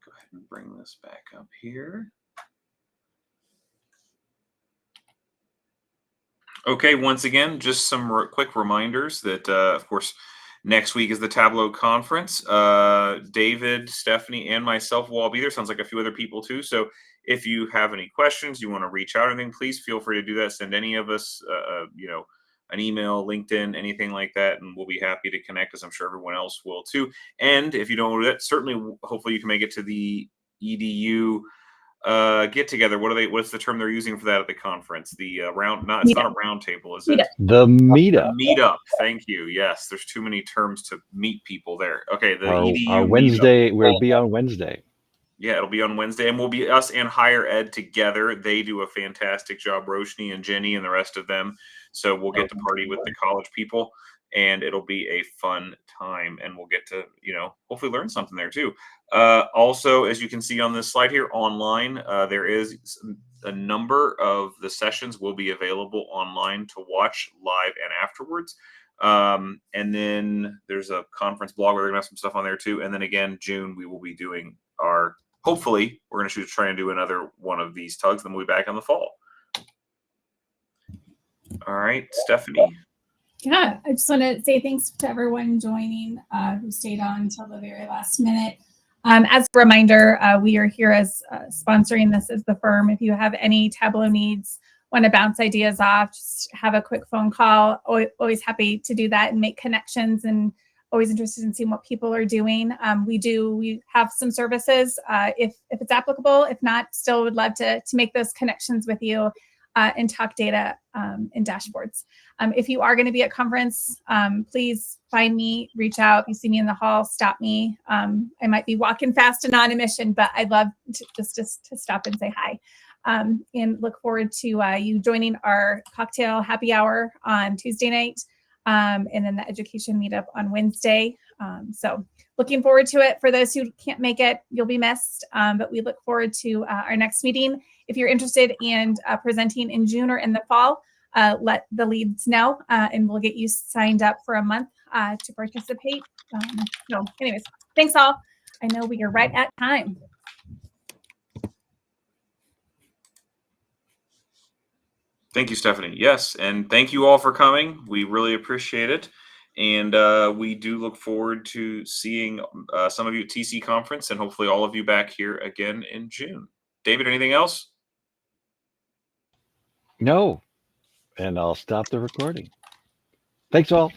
go ahead and bring this back up here. Okay, once again, just some quick reminders that, of course, next week is the Tableau conference. David, Stephanie, and myself will all be there. Sounds like a few other people too. So if you have any questions, you want to reach out or anything, please feel free to do that. Send any of us, an email, LinkedIn, anything like that, and we'll be happy to connect, as I'm sure everyone else will too. And if you don't do that, certainly, hopefully you can make it to the EDU get together. What's the term they're using for that at the conference? The it's not a round table, is it? The meetup. Meetup. Thank you. Yes, there's too many terms to meet people there. Okay, the EDU our Wednesday, we'll be on Wednesday. Yeah, it'll be on Wednesday, and we'll be us and Higher Ed together. They do a fantastic job, Roshni and Jenny and the rest of them. So we'll get to party with the college people, and it'll be a fun time, and we'll get to, hopefully learn something there too. Also, as you can see on this slide here, online, there is a number of the sessions will be available online to watch live and afterwards. And then there's a conference blog where we're gonna have some stuff on there too. And then again, June, we will be doing our, hopefully, we're going to try and do another one of these tugs, then we'll be back in the fall. All right, Stephanie. Yeah, I just want to say thanks to everyone joining who stayed on until the very last minute. As a reminder, we are here as sponsoring this as the firm. If you have any Tableau needs, want to bounce ideas off, just have a quick phone call. Always happy to do that and make connections, and always interested in seeing what people are doing. We have some services if it's applicable. If not, still would love to make those connections with you and talk data and dashboards. If you are going to be at conference, please find me, reach out. If you see me in the hall, stop me. I might be walking fast and on a mission, but I'd love to stop and say hi. And look forward to you joining our cocktail happy hour on Tuesday night. And then the education meetup on Wednesday. So looking forward to it. For those who can't make it, you'll be missed. But we look forward to our next meeting. If you're interested in presenting in June or in the fall, let the leads know, and we'll get you signed up for a month to participate. So anyways, thanks all. I know we are right at time. Thank you, Stephanie. Yes, and thank you all for coming. We really appreciate it. And we do look forward to seeing some of you at TC Conference and hopefully all of you back here again in June. David, anything else? No. And I'll stop the recording. Thanks all.